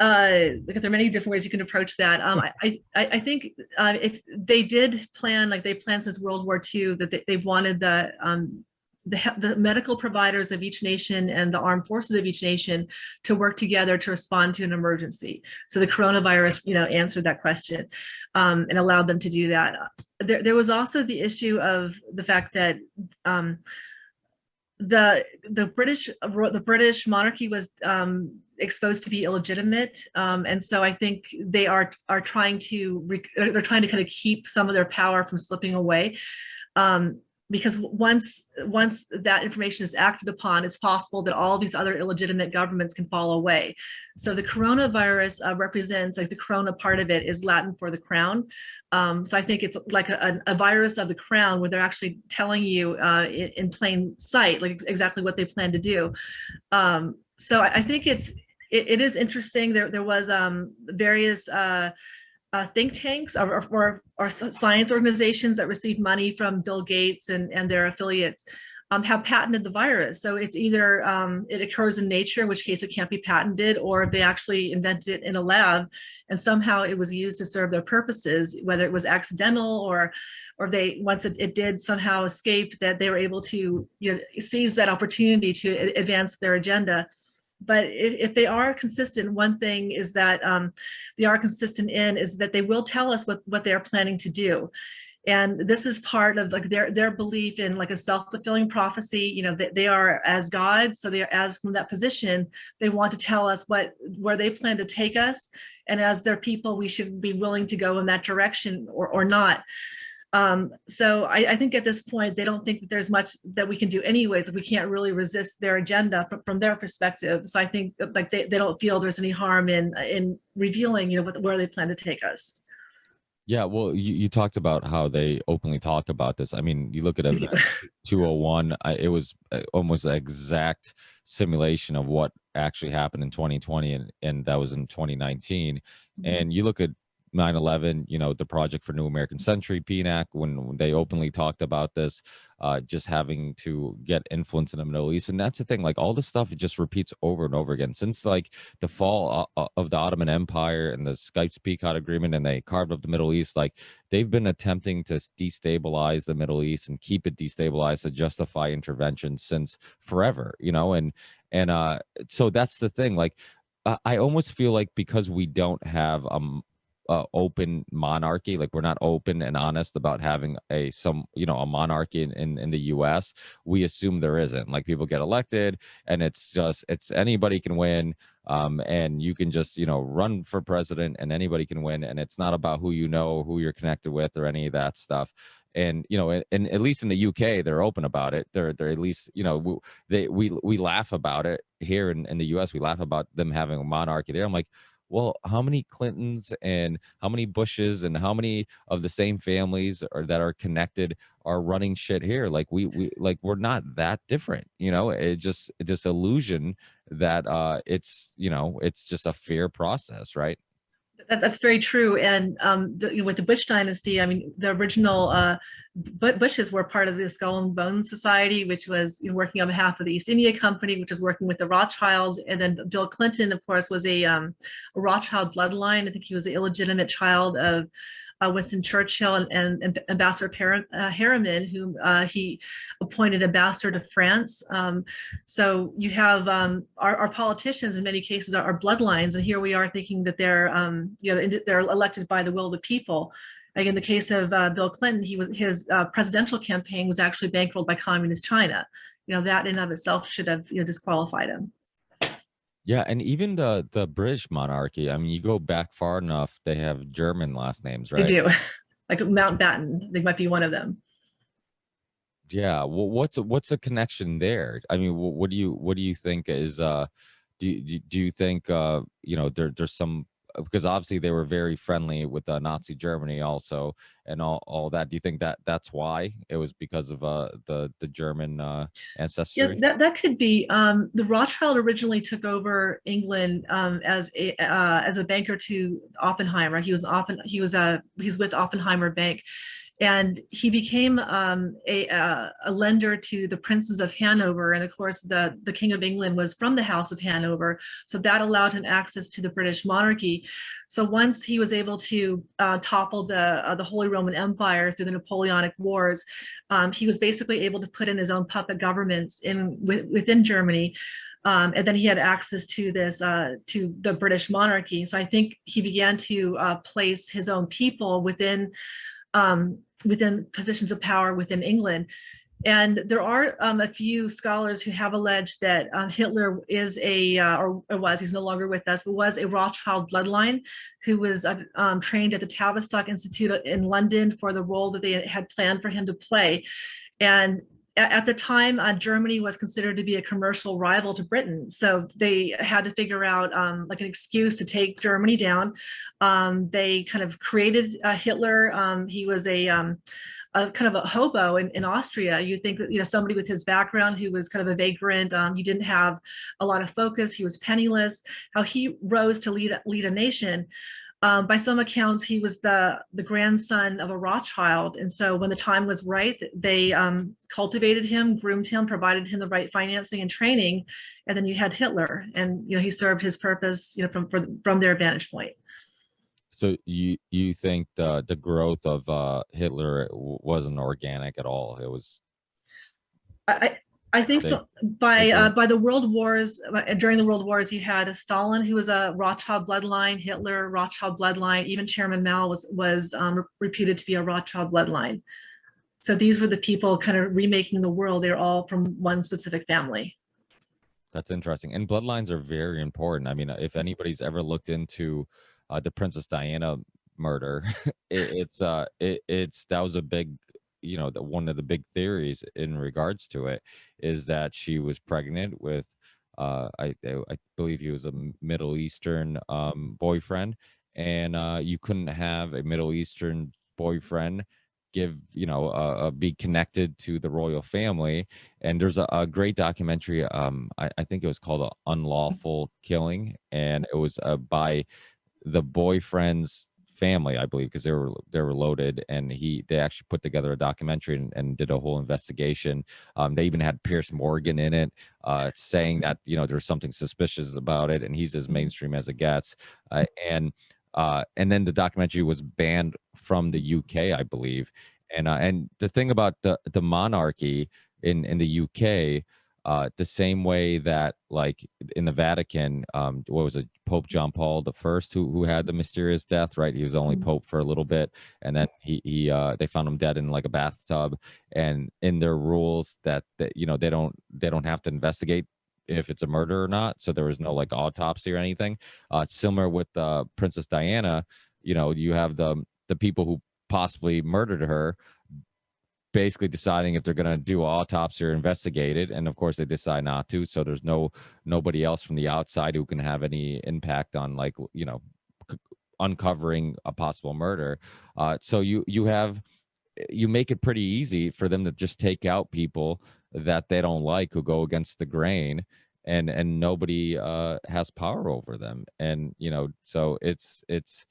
Speaker 3: are many different ways you can approach that. I think if they did plan, like they planned since World War II, that they wanted the medical providers of each nation and the armed forces of each nation to work together to respond to an emergency. So the coronavirus, answered that question and allowed them to do that. There was also the issue of the fact that the British monarchy was exposed to be illegitimate, and so I think they are trying to kind of keep some of their power from slipping away. Because once that information is acted upon, it's possible that all these other illegitimate governments can fall away. So the coronavirus represents, like, the corona part of it is Latin for the crown. So I think it's like a virus of the crown, where they're actually telling you in plain sight, like exactly what they plan to do. So I think it is interesting. There was various think tanks or science organizations that receive money from Bill Gates and their affiliates have patented the virus. So it's either it occurs in nature, in which case it can't be patented, or they actually invented it in a lab and somehow it was used to serve their purposes, whether it was accidental or they, once it did somehow escape, that they were able to seize that opportunity to advance their agenda. But if they are consistent, one thing is that they are consistent in is that they will tell us what they are planning to do. And this is part of like their belief in like a self-fulfilling prophecy. You know, they are as God, so they are as from that position. They want to tell us where they plan to take us, and as their people, we should be willing to go in that direction or not. So I think at this point, they don't think that there's much that we can do anyways, if we can't really resist their agenda from their perspective. So I think like they don't feel there's any harm in revealing, you know, where they plan to take us.
Speaker 2: Yeah, well, you talked about how they openly talk about this. I mean, you look at Event 201, it was almost an exact simulation of what actually happened in 2020, and that was in 2019. And you look at 9/11, you know, the Project for New American Century, PNAC, when they openly talked about this, just having to get influence in the Middle East. And that's the thing, like all this stuff, it just repeats over and over again. Since like the fall of the Ottoman Empire and the Sykes-Picot Agreement, and they carved up the Middle East, like they've been attempting to destabilize the Middle East and keep it destabilized to justify intervention since forever, you know, and so that's the thing. Like I almost feel like because we don't have open monarchy, like we're not open and honest about having a monarchy in the US, we assume there isn't. Like people get elected and it's anybody can win, and you can just run for president and anybody can win, and it's not about who who you're connected with or any of that stuff. And and at least in the UK they're open about it. They're at least we laugh about it here in the US. We laugh about them having a monarchy there. I'm like, well, how many Clintons and how many Bushes and how many of the same families that are connected are running shit here? Like we're not that different, It just this illusion that it's just a fair process, right?
Speaker 3: That's very true. And with the Bush dynasty, I mean, the original Bushes were part of the Skull and Bones Society, which was working on behalf of the East India Company, which was working with the Rothschilds. And then Bill Clinton, of course, was a Rothschild bloodline. I think he was the illegitimate child of Winston Churchill and Ambassador Harriman, whom he appointed ambassador to France. So you have our politicians in many cases are bloodlines, and here we are thinking that they're elected by the will of the people. Like in the case of Bill Clinton, his presidential campaign was actually bankrolled by communist China. That in and of itself should have disqualified him.
Speaker 2: Yeah, and even the British monarchy, I mean, you go back far enough, they have German last names,
Speaker 3: They
Speaker 2: right?
Speaker 3: do. Like Mountbatten, they might be one of them.
Speaker 2: Yeah, well, what's the connection there? I mean, what do you think is do you think there's some, because obviously they were very friendly with Nazi Germany also and all that. Do you think that's why it was because of the German ancestry?
Speaker 3: Yeah, that could be. The Rothschild originally took over England as a banker to Oppenheimer. He was with Oppenheimer Bank, and he became a lender to the princes of Hanover. And of course, the King of England was from the House of Hanover, so that allowed him access to the British monarchy. So once he was able to topple the Holy Roman Empire through the Napoleonic Wars, he was basically able to put in his own puppet governments within Germany. And then he had access to to the British monarchy. So I think he began to place his own people within positions of power within England. And there are a few scholars who have alleged that Hitler is he's no longer with us, but was a Rothschild bloodline who was trained at the Tavistock Institute in London for the role that they had planned for him to play. And at the time, Germany was considered to be a commercial rival to Britain. So they had to figure out like an excuse to take Germany down. They kind of created Hitler. He was a kind of a hobo in Austria. You'd think that somebody with his background who was kind of a vagrant, he didn't have a lot of focus, he was penniless, how he rose to lead a nation. By some accounts, he was the grandson of a Rothschild. And so when the time was right, they cultivated him, groomed him, provided him the right financing and training. And then you had Hitler, and he served his purpose from their vantage point.
Speaker 2: So you think the growth of Hitler wasn't organic at all? It was.
Speaker 3: I think
Speaker 2: They do it.
Speaker 3: by the World Wars, during the World Wars, you had a Stalin who was a Rothschild bloodline, Hitler Rothschild bloodline, even Chairman Mao was reputed to be a Rothschild bloodline. So these were the people kind of remaking the world. They're all from one specific family.
Speaker 2: That's interesting. And bloodlines are very important. I mean, if anybody's ever looked into the Princess Diana murder, it's that was a big, one of the big theories in regards to it is that she was pregnant with, I believe he was a Middle Eastern boyfriend, and you couldn't have a Middle Eastern boyfriend give be connected to the royal family. And there's a great documentary, I think it was called Unlawful Killing, and it was by the boyfriend's family, I believe, because they were loaded, and they actually put together a documentary and did a whole investigation. They even had Pierce Morgan in it, saying that there's something suspicious about it, and he's as mainstream as it gets. And then the documentary was banned from the UK, I believe. And the thing about the monarchy in the UK, the same way that like in the Vatican, what was it, Pope John Paul the First, who had the mysterious death, right? He was only Pope for a little bit, and then they found him dead in like a bathtub. And in their rules that they don't have to investigate if it's a murder or not. So there was no like autopsy or anything. Similar with Princess Diana, you have the people who possibly murdered her basically deciding if they're going to do an autopsy or investigate it, and of course they decide not to. So there's nobody else from the outside who can have any impact on like uncovering a possible murder. So you make it pretty easy for them to just take out people that they don't like, who go against the grain, and nobody has power over them. And so it's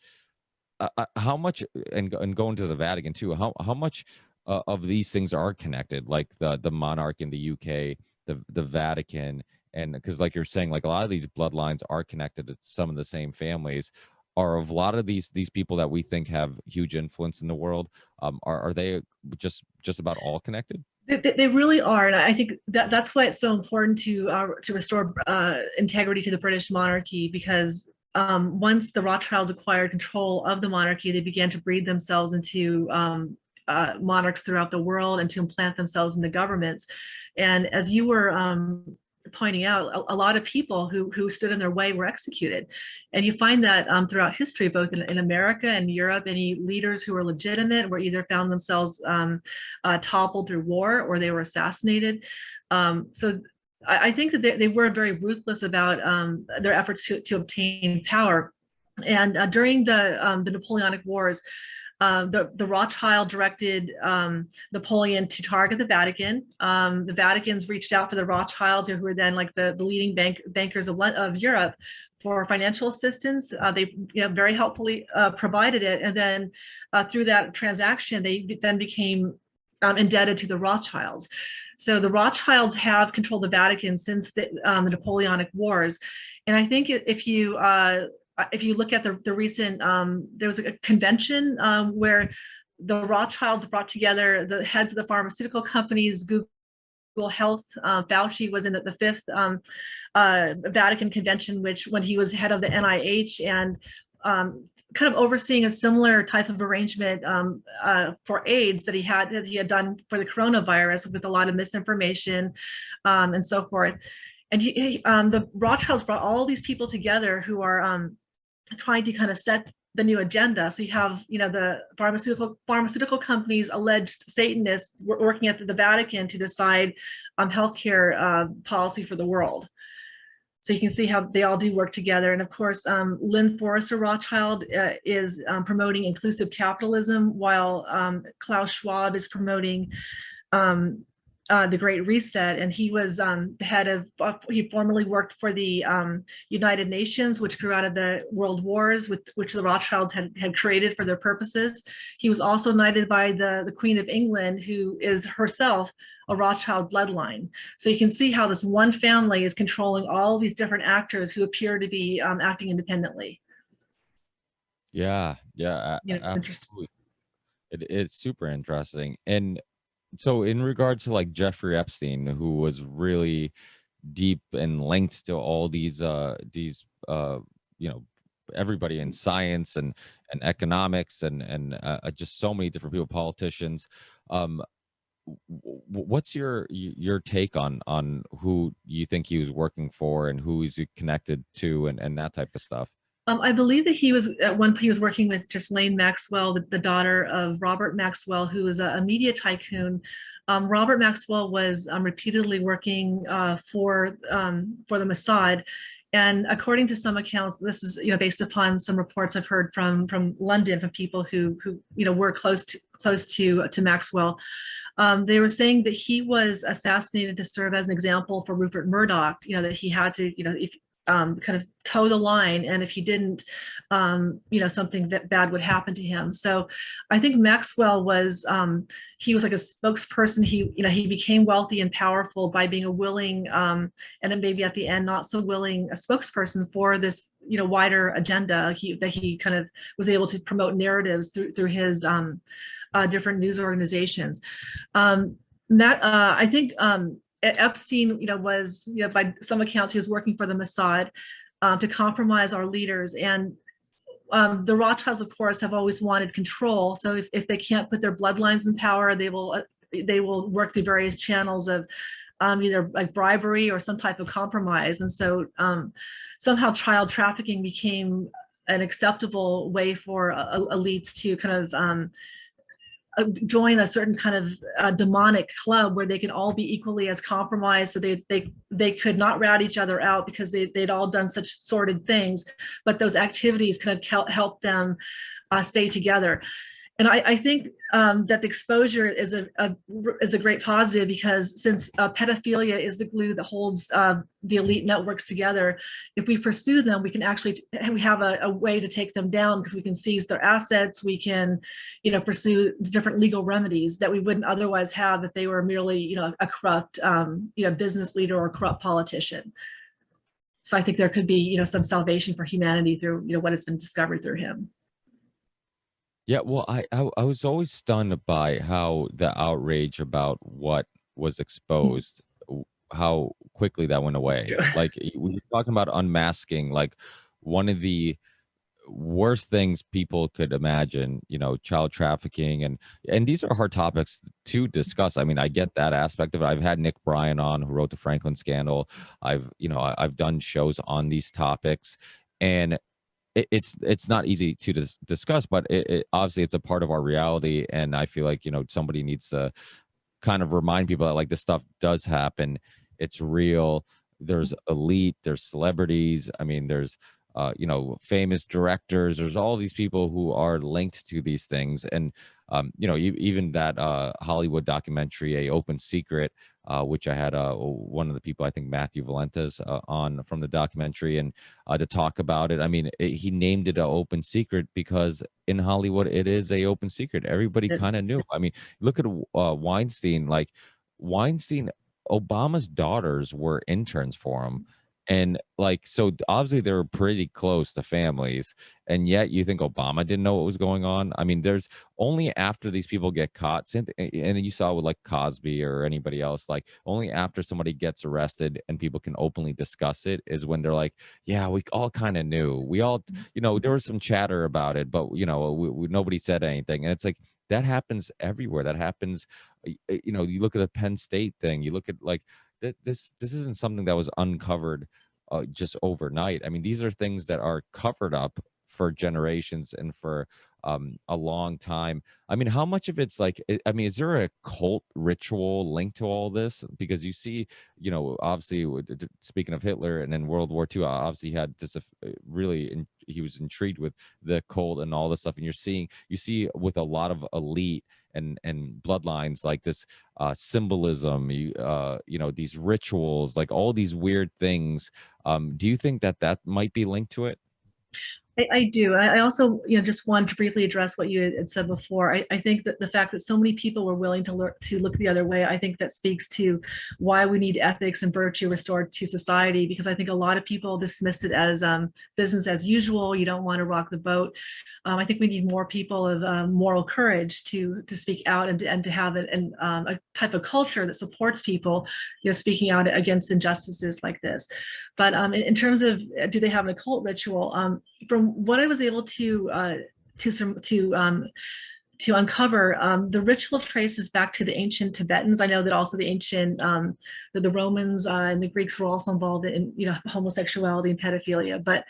Speaker 2: how much, and going to the Vatican too, how much of these things are connected, like the monarch in the UK, the Vatican, and because like you're saying, like a lot of these bloodlines are connected to some of the same families. Are a lot of these people that we think have huge influence in the world, are they just about all connected?
Speaker 3: They really are, and I think that's why it's so important to restore integrity to the British monarchy, because once the Rothschilds acquired control of the monarchy, they began to breed themselves into monarchs throughout the world and to implant themselves in the governments. And as you were pointing out, a lot of people who stood in their way were executed. And you find that throughout history, both in America and Europe, any leaders who were legitimate were either found themselves toppled through war, or they were assassinated. So I think that they were very ruthless about their efforts to obtain power. And during the Napoleonic Wars, the Rothschild directed Napoleon to target the Vatican. The Vatican's reached out for the Rothschilds, who were then like the leading bankers of Europe, for financial assistance. They very helpfully provided it. And then through that transaction, they then became indebted to the Rothschilds. So the Rothschilds have controlled the Vatican since the Napoleonic Wars. And I think if you look at the recent, there was a convention where the Rothschilds brought together the heads of the pharmaceutical companies, Google Health. Fauci was in the fifth Vatican convention, when he was head of the NIH, and kind of overseeing a similar type of arrangement for AIDS that he had done for the coronavirus, with a lot of misinformation and so forth. And the Rothschilds brought all these people together who are trying to kind of set the new agenda. So you have, the pharmaceutical companies, alleged Satanists, working at the Vatican to decide healthcare policy for the world. So you can see how they all do work together. And of course, Lynn Forrester Rothschild is promoting inclusive capitalism, while Klaus Schwab is promoting the Great Reset. And he was the head of, he formerly worked for the United Nations, which grew out of the world wars, which the Rothschilds had created for their purposes. He was also knighted by the Queen of England, who is herself a Rothschild bloodline. So you can see how this one family is controlling all these different actors who appear to be acting independently.
Speaker 2: Yeah,
Speaker 3: It's interesting.
Speaker 2: absolutely. It's super interesting. And So in regards to like Jeffrey Epstein, who was really deep and linked to all these you know everybody in science and economics and just so many different people, politicians. um what's your take on who you think he was working for and who he's connected to and that type of stuff?
Speaker 3: I believe that he was at one point he was working with Ghislaine Maxwell, the daughter of Robert Maxwell, who was a media tycoon. Robert Maxwell was repeatedly working for the Mossad, and according to some accounts, this is based upon some reports I've heard from London from people who were close to Maxwell. They were saying that he was assassinated to serve as an example for Rupert Murdoch. That he had to if kind of toe the line, and if he didn't, something that bad would happen to him. So I think Maxwell was he was like a spokesperson. He became wealthy and powerful by being a willing and then maybe at the end not so willing a spokesperson for this wider agenda. He kind of was able to promote narratives through his different news organizations. I think Epstein, was, by some accounts, he was working for the Mossad to compromise our leaders. And the Rothschilds, of course, have always wanted control. So if they can't put their bloodlines in power, they will work through various channels of either like bribery or some type of compromise. And so somehow child trafficking became an acceptable way for elites to kind of join a certain kind of demonic club where they can all be equally as compromised. So they could not rat each other out because they'd all done such sordid things, but those activities kind of help them stay together. And I think that the exposure is a great positive, because since pedophilia is the glue that holds the elite networks together, if we pursue them, we have a way to take them down, because we can seize their assets, we can, pursue different legal remedies that we wouldn't otherwise have if they were merely, a corrupt, business leader or a corrupt politician. So I think there could be, some salvation for humanity through, what has been discovered through him.
Speaker 2: Yeah, well, I was always stunned by how the outrage about what was exposed, how quickly that went away. Like we were talking about unmasking, like one of the worst things people could imagine, child trafficking, and these are hard topics to discuss. I mean, I get that aspect of it. I've had Nick Bryan on, who wrote the Franklin Scandal. I've done shows on these topics, and it's not easy to discuss, but obviously it's a part of our reality, and I feel like somebody needs to kind of remind people that like this stuff does happen. It's real. There's elite, there's celebrities. I mean, there's famous directors. There's all these people who are linked to these things, and even that Hollywood documentary, A Open Secret, which I had one of the people, I think Matthew Valentes, on from the documentary, and to talk about it. I mean, he named it an open secret because in Hollywood it is a open secret. Everybody kind of knew. I mean, look at Weinstein. Like Weinstein, Obama's daughters were interns for him. And like, so obviously they were pretty close to families, and yet you think Obama didn't know what was going on. I mean, there's only after these people get caught, and you saw with like Cosby or anybody else, like only after somebody gets arrested and people can openly discuss it is when they're like, yeah, we all kind of knew. We all, there was some chatter about it, but nobody said anything. And it's like, that happens everywhere. That happens, you look at the Penn State thing, you look at like, this isn't something that was uncovered just overnight. I mean, these are things that are covered up for generations and for a long time. I mean, how much of it's like, I mean, is there a cult ritual linked to all this? Because you see, obviously, speaking of Hitler and then World War II, obviously he had this he was intrigued with the cult and all this stuff. And you see with a lot of elite and bloodlines, like this symbolism, these rituals, like all these weird things. Do you think that might be linked to it?
Speaker 3: I do. I also, just wanted to briefly address what you had said before. I think that the fact that so many people were willing to look the other way, I think that speaks to why we need ethics and virtue restored to society, because I think a lot of people dismissed it as business as usual. You don't want to rock the boat. I think we need more people of moral courage to speak out and to have a type of culture that supports people, speaking out against injustices like this. But in terms of do they have an occult ritual? From what I was able to uncover, the ritual traces back to the ancient Tibetans. I know that also the ancient the Romans and the Greeks were also involved in homosexuality and pedophilia, but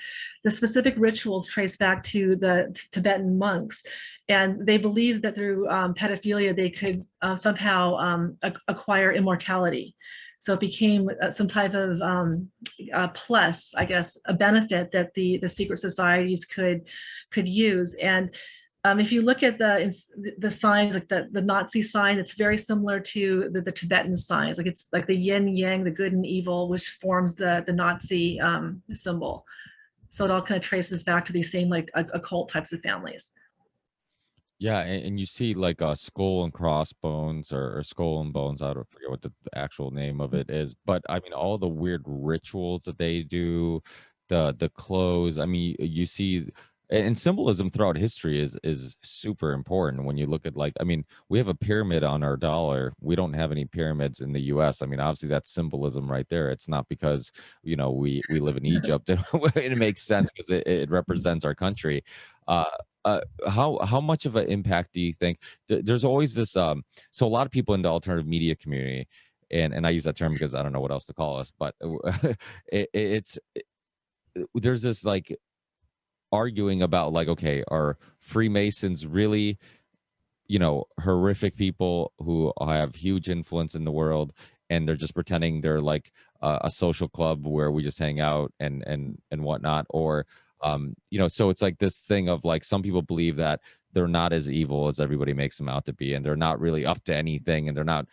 Speaker 3: the specific rituals trace back to the Tibetan monks. And they believed that through pedophilia, they could somehow acquire immortality. So it became some type of plus, I guess, a benefit that the secret societies could use. And if you look at the signs, like the Nazi sign, it's very similar to the Tibetan signs. Like it's like the yin yang, the good and evil, which forms the Nazi symbol. So it all kind of traces back to these same like occult types of families.
Speaker 2: Yeah, and you see like skull and crossbones or skull and bones. I don't forget what the actual name of it is, but I mean all the weird rituals that they do, the clothes. I mean, you see, and symbolism throughout history is super important. When you look at like, I mean, we have a pyramid on our dollar. We don't have any pyramids in the U.S. I mean, obviously that's symbolism right there. It's not because we live in Egypt. It makes sense because it represents our country. Uh, how much of an impact do you think there's always this so a lot of people in the alternative media community, and I use that term because I don't know what else to call us, but there's this like arguing about like, okay, are Freemasons really horrific people who have huge influence in the world, and they're just pretending they're like a social club where we just hang out and whatnot, or so it's like this thing of like some people believe that they're not as evil as everybody makes them out to be, and they're not really up to anything, and they're not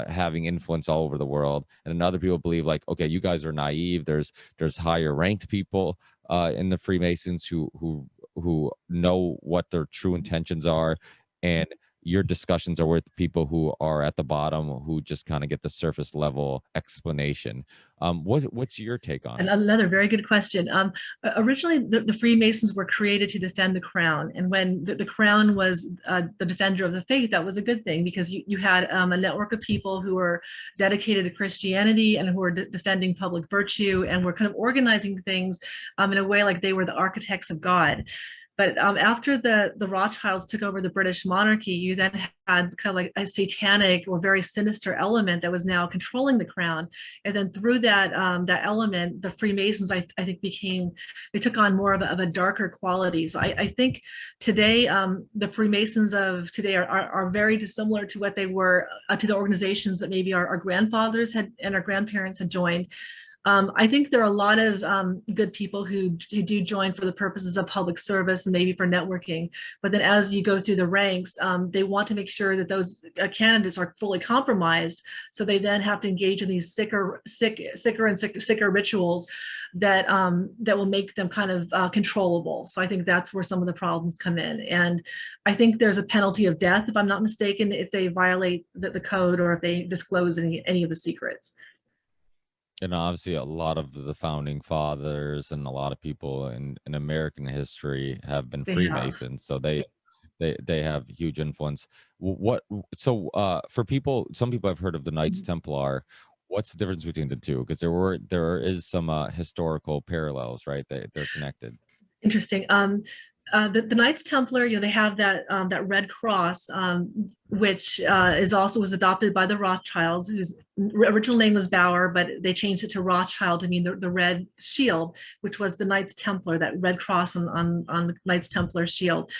Speaker 2: having influence all over the world. And then other people believe like, okay, you guys are naive. There's higher ranked people in the Freemasons who know what their true intentions are, and your discussions are with people who are at the bottom, who just kind of get the surface level explanation. What's your take on
Speaker 3: And
Speaker 2: it?
Speaker 3: another very good question. Originally, the Freemasons were created to defend the crown. And when the crown was the defender of the faith, that was a good thing, because you had a network of people who were dedicated to Christianity and who were defending public virtue, and were kind of organizing things in a way like they were the architects of God. But after the Rothschilds took over the British monarchy, you then had kind of like a satanic or very sinister element that was now controlling the crown. And then through that element, the Freemasons, I think, they took on more of a darker quality. So I think today, the Freemasons of today are very dissimilar to what they were, to the organizations that maybe our grandfathers had and our grandparents had joined. I think there are a lot of good people who do join for the purposes of public service and maybe for networking. But then as you go through the ranks, they want to make sure that those candidates are fully compromised. So they then have to engage in these sicker rituals that will make them kind of controllable. So I think that's where some of the problems come in. And I think there's a penalty of death, if I'm not mistaken, if they violate the code or if they disclose any of the secrets.
Speaker 2: And obviously a lot of the founding fathers and a lot of people in American history have been
Speaker 3: They have.
Speaker 2: Freemasons, so they have huge influence. What so for people, some people have heard of the Knights Templar. What's the difference between the two? Because there is some historical parallels, right? They're connected.
Speaker 3: Interesting. The Knights Templar, they have that red cross, which was adopted by the Rothschilds, whose original name was Bauer, but they changed it to Rothschild to mean the red shield, which was the Knights Templar, that red cross on the Knights Templar shield.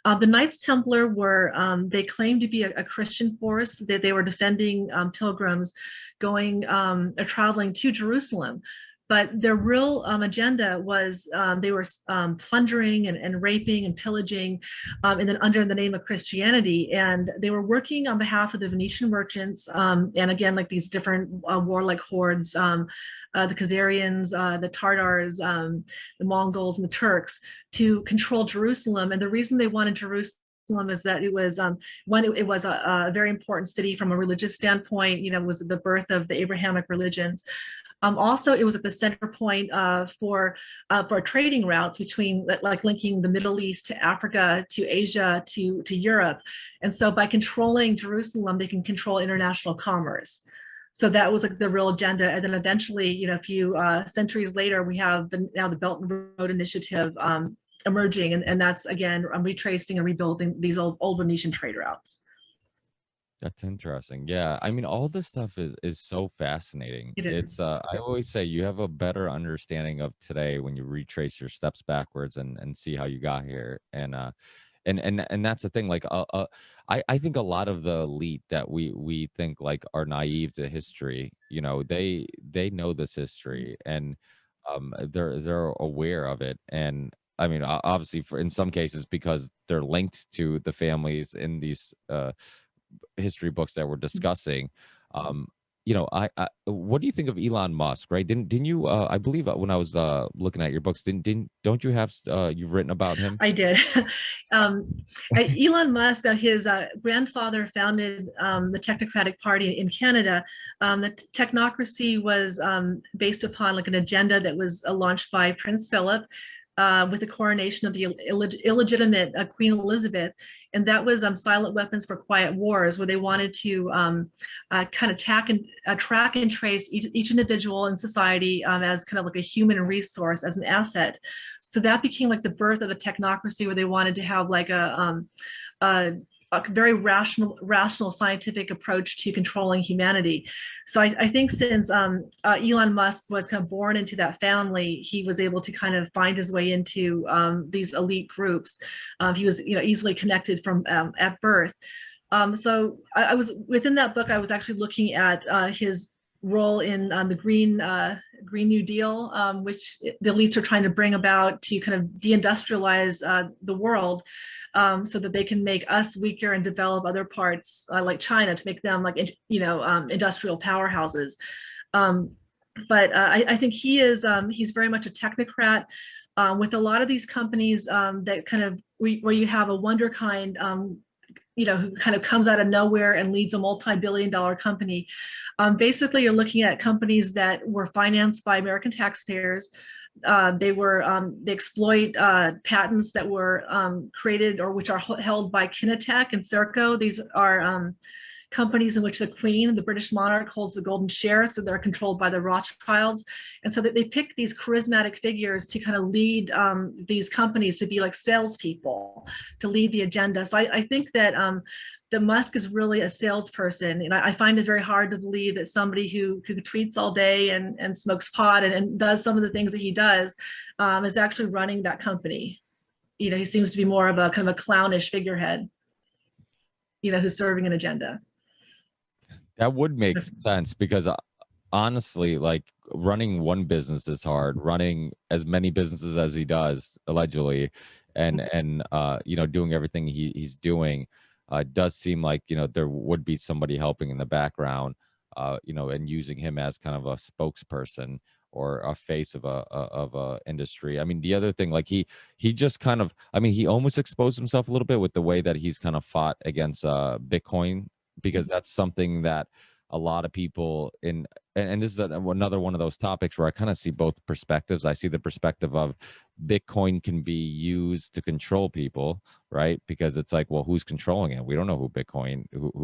Speaker 3: The Knights Templar they claimed to be a Christian force, that they were defending pilgrims going or traveling to Jerusalem. But their real agenda was they were plundering and raping and pillaging, and then under the name of Christianity. And they were working on behalf of the Venetian merchants, and again, like these different warlike hordes the Khazarians, the Tatars, the Mongols, and the Turks to control Jerusalem. And the reason they wanted Jerusalem is that it was it was a very important city from a religious standpoint. It was the birth of the Abrahamic religions. Also, it was at the center point for trading routes between, like, linking the Middle East to Africa, to Asia, to Europe. And so by controlling Jerusalem, they can control international commerce. So that was like the real agenda. And then eventually, a few centuries later, we have now the Belt and Road Initiative emerging. And that's, again, retracing and rebuilding these old Venetian trade routes.
Speaker 2: That's interesting. Yeah. I mean, all this stuff is so fascinating.
Speaker 3: It is.
Speaker 2: It's I always say you have a better understanding of today when you retrace your steps backwards and see how you got here. And that's the thing. Like, I think a lot of the elite that we think like are naive to history, they know this history, and they're aware of it. And I mean, obviously, in some cases, because they're linked to the families in these history books that we're discussing. I what do you think of Elon Musk? Right? Didn't you? I believe when I was looking at your books, don't you have you've written about him?
Speaker 3: I did. Elon Musk, his grandfather founded the Technocratic Party in Canada. The technocracy was based upon like an agenda that was launched by Prince Philip with the coronation of the illegitimate Queen Elizabeth. And that was silent weapons for quiet wars, where they wanted to kind of track and trace each individual in society as kind of like a human resource, as an asset. So that became like the birth of a technocracy, where they wanted to have like a very rational scientific approach to controlling humanity. So I think since Elon Musk was kind of born into that family, he was able to kind of find his way into these elite groups. He was easily connected from at birth. So I was within that book. I was actually looking at his role in the Green New Deal, which the elites are trying to bring about to kind of deindustrialize the world. So that they can make us weaker and develop other parts like China to make them like industrial powerhouses. But I think he's very much a technocrat with a lot of these companies that kind of where you have a wonderkind who kind of comes out of nowhere and leads a multi-billion-dollar company. Basically, you're looking at companies that were financed by American taxpayers. They exploit patents that were created or which are held by Kinetec and Serco. These are companies in which the Queen, the British monarch, holds the golden share, so they're controlled by the Rothschilds. And so that they pick these charismatic figures to kind of lead these companies, to be like salespeople, to lead the agenda. So I think that the Musk is really a salesperson. And I find it very hard to believe that somebody who tweets all day and smokes pot and does some of the things that he does is actually running that company. He seems to be more of a kind of a clownish figurehead, who's serving an agenda.
Speaker 2: That would make sense, because honestly, like, running one business is hard. Running as many businesses as he does, allegedly, and doing everything he's doing, does seem like there would be somebody helping in the background, and using him as kind of a spokesperson or a face of a industry. I mean, the other thing, like, he just kind of, I mean, he almost exposed himself a little bit with the way that he's kind of fought against Bitcoin, because that's something that a lot of people and this is another one of those topics where I kind of see both perspectives. I see the perspective of Bitcoin can be used to control people, right? Because it's like, well, who's controlling it? We don't know who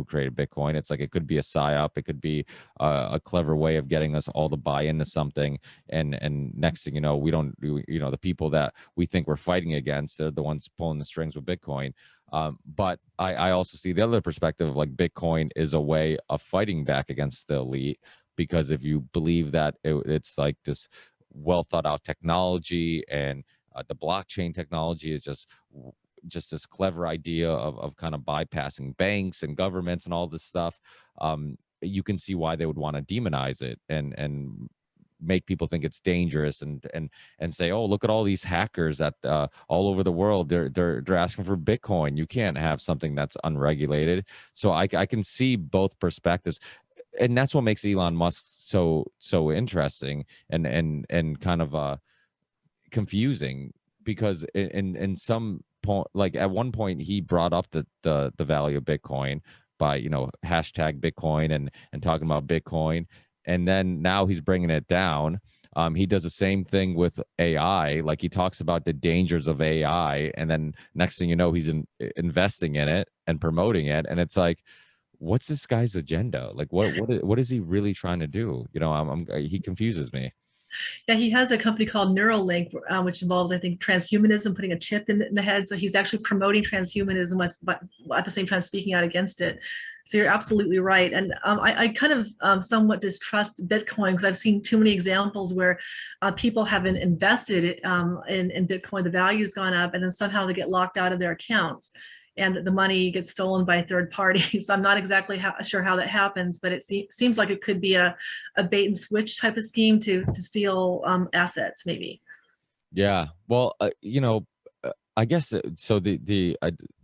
Speaker 2: created Bitcoin. It's like, it could be a psyop. It could be a clever way of getting us all to buy into something. And next thing you know, the people that we think we're fighting against, they're the ones pulling the strings with Bitcoin. But I also see the other perspective of, like, Bitcoin is a way of fighting back against the elite, because if you believe that it's like this well thought out technology, and the blockchain technology is just this clever idea of kind of bypassing banks and governments and all this stuff, you can see why they would want to demonize it and make people think it's dangerous and say, oh, look at all these hackers that all over the world, they're asking for Bitcoin. You can't have something that's unregulated. So I can see both perspectives. and that's what makes Elon Musk so interesting and kind of confusing, because in some point, like at one point he brought up the value of Bitcoin by, you know, hashtag Bitcoin and talking about Bitcoin, and then now he's bringing it down. He does the same thing with AI. Like he talks about the dangers of AI, and then next thing you know, he's investing in it and promoting it, and it's like, what's this guy's agenda? Like, what is he really trying to do? You know, he confuses me.
Speaker 3: Yeah, he has a company called Neuralink, which involves, I think, transhumanism, putting a chip in the head. So he's actually promoting transhumanism, but at the same time speaking out against it. So you're absolutely right. And I kind of somewhat distrust Bitcoin, because I've seen too many examples where people have been invested in Bitcoin, the value's gone up, and then somehow they get locked out of their accounts and the money gets stolen by third parties. I'm not exactly sure how that happens, but it seems like it could be a bait and switch type of scheme to steal assets, maybe.
Speaker 2: Yeah. Well, you know, I guess so.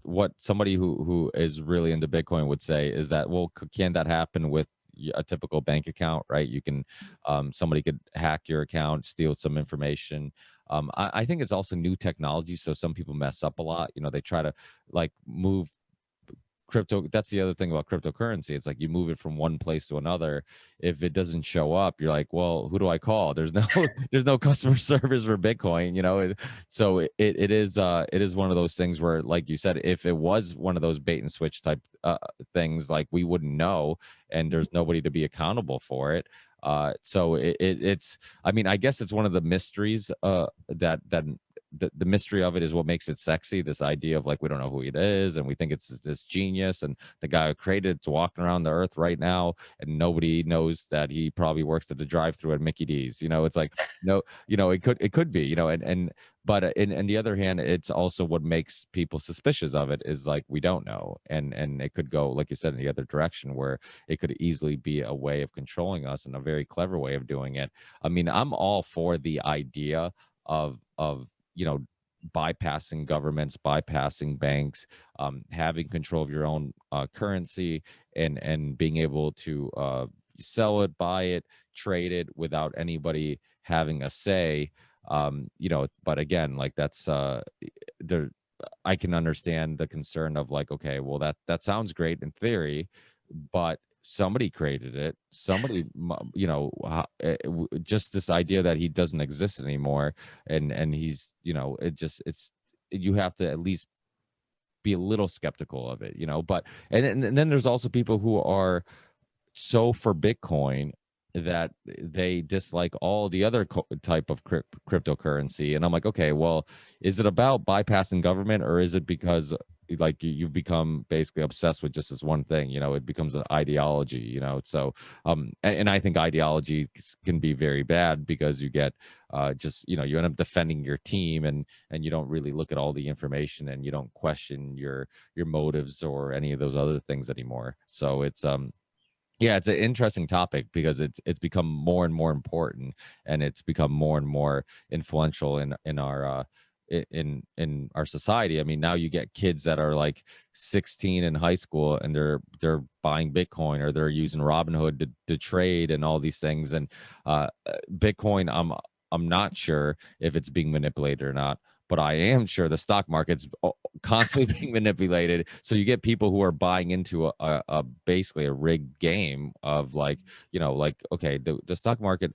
Speaker 2: What somebody who is really into Bitcoin would say is that, well, can that happen with a typical bank account, right? You can, somebody could hack your account, steal some information. I think it's also new technology, so some people mess up a lot. You know, they try to like move crypto. That's the other thing about cryptocurrency. It's like you move it from one place to another. If it doesn't show up, you're like, well, who do I call? There's no there's no customer service for Bitcoin, you know. So it is one of those things where, like you said, if it was one of those bait and switch type things, like we wouldn't know, and there's nobody to be accountable for it. So it's, I mean, I guess it's one of the mysteries that the mystery of it is what makes it sexy. This idea of like, we don't know who it is, and we think it's this genius, and the guy who created it's walking around the earth right now, and nobody knows that he probably works at the drive-through at Mickey D's. You know, it's like, no, you know, it could be, you know, and but in the other hand, it's also what makes people suspicious of it is like, we don't know, and it could go, like you said, in the other direction, where it could easily be a way of controlling us, and a very clever way of doing it. I mean, I'm all for the idea of you know, bypassing governments, bypassing banks, having control of your own currency, and being able to sell it, buy it, trade it without anybody having a say. You know, but again, like that's there. I can understand the concern of like, okay, well, that sounds great in theory, but somebody created it. Somebody, you know, just this idea that he doesn't exist anymore, and he's, you know, it's you have to at least be a little skeptical of it, you know. But and then there's also people who are so for Bitcoin that they dislike all the other type of cryptocurrency. And I'm like, okay, well, is it about bypassing government, or is it because like you've become basically obsessed with just this one thing? You know, it becomes an ideology, you know. So and I think ideology can be very bad, because you get just, you know, you end up defending your team, and you don't really look at all the information, and you don't question your motives or any of those other things anymore. So it's yeah, it's an interesting topic, because it's become more and more important, and it's become more and more influential in our in our society. I mean, now you get kids that are like 16 in high school, and they're buying Bitcoin, or they're using Robinhood to trade and all these things. And Bitcoin, I'm not sure if it's being manipulated or not, but I am sure the stock market's constantly being manipulated. So you get people who are buying into a basically a rigged game of like, you know, like, okay, the stock market,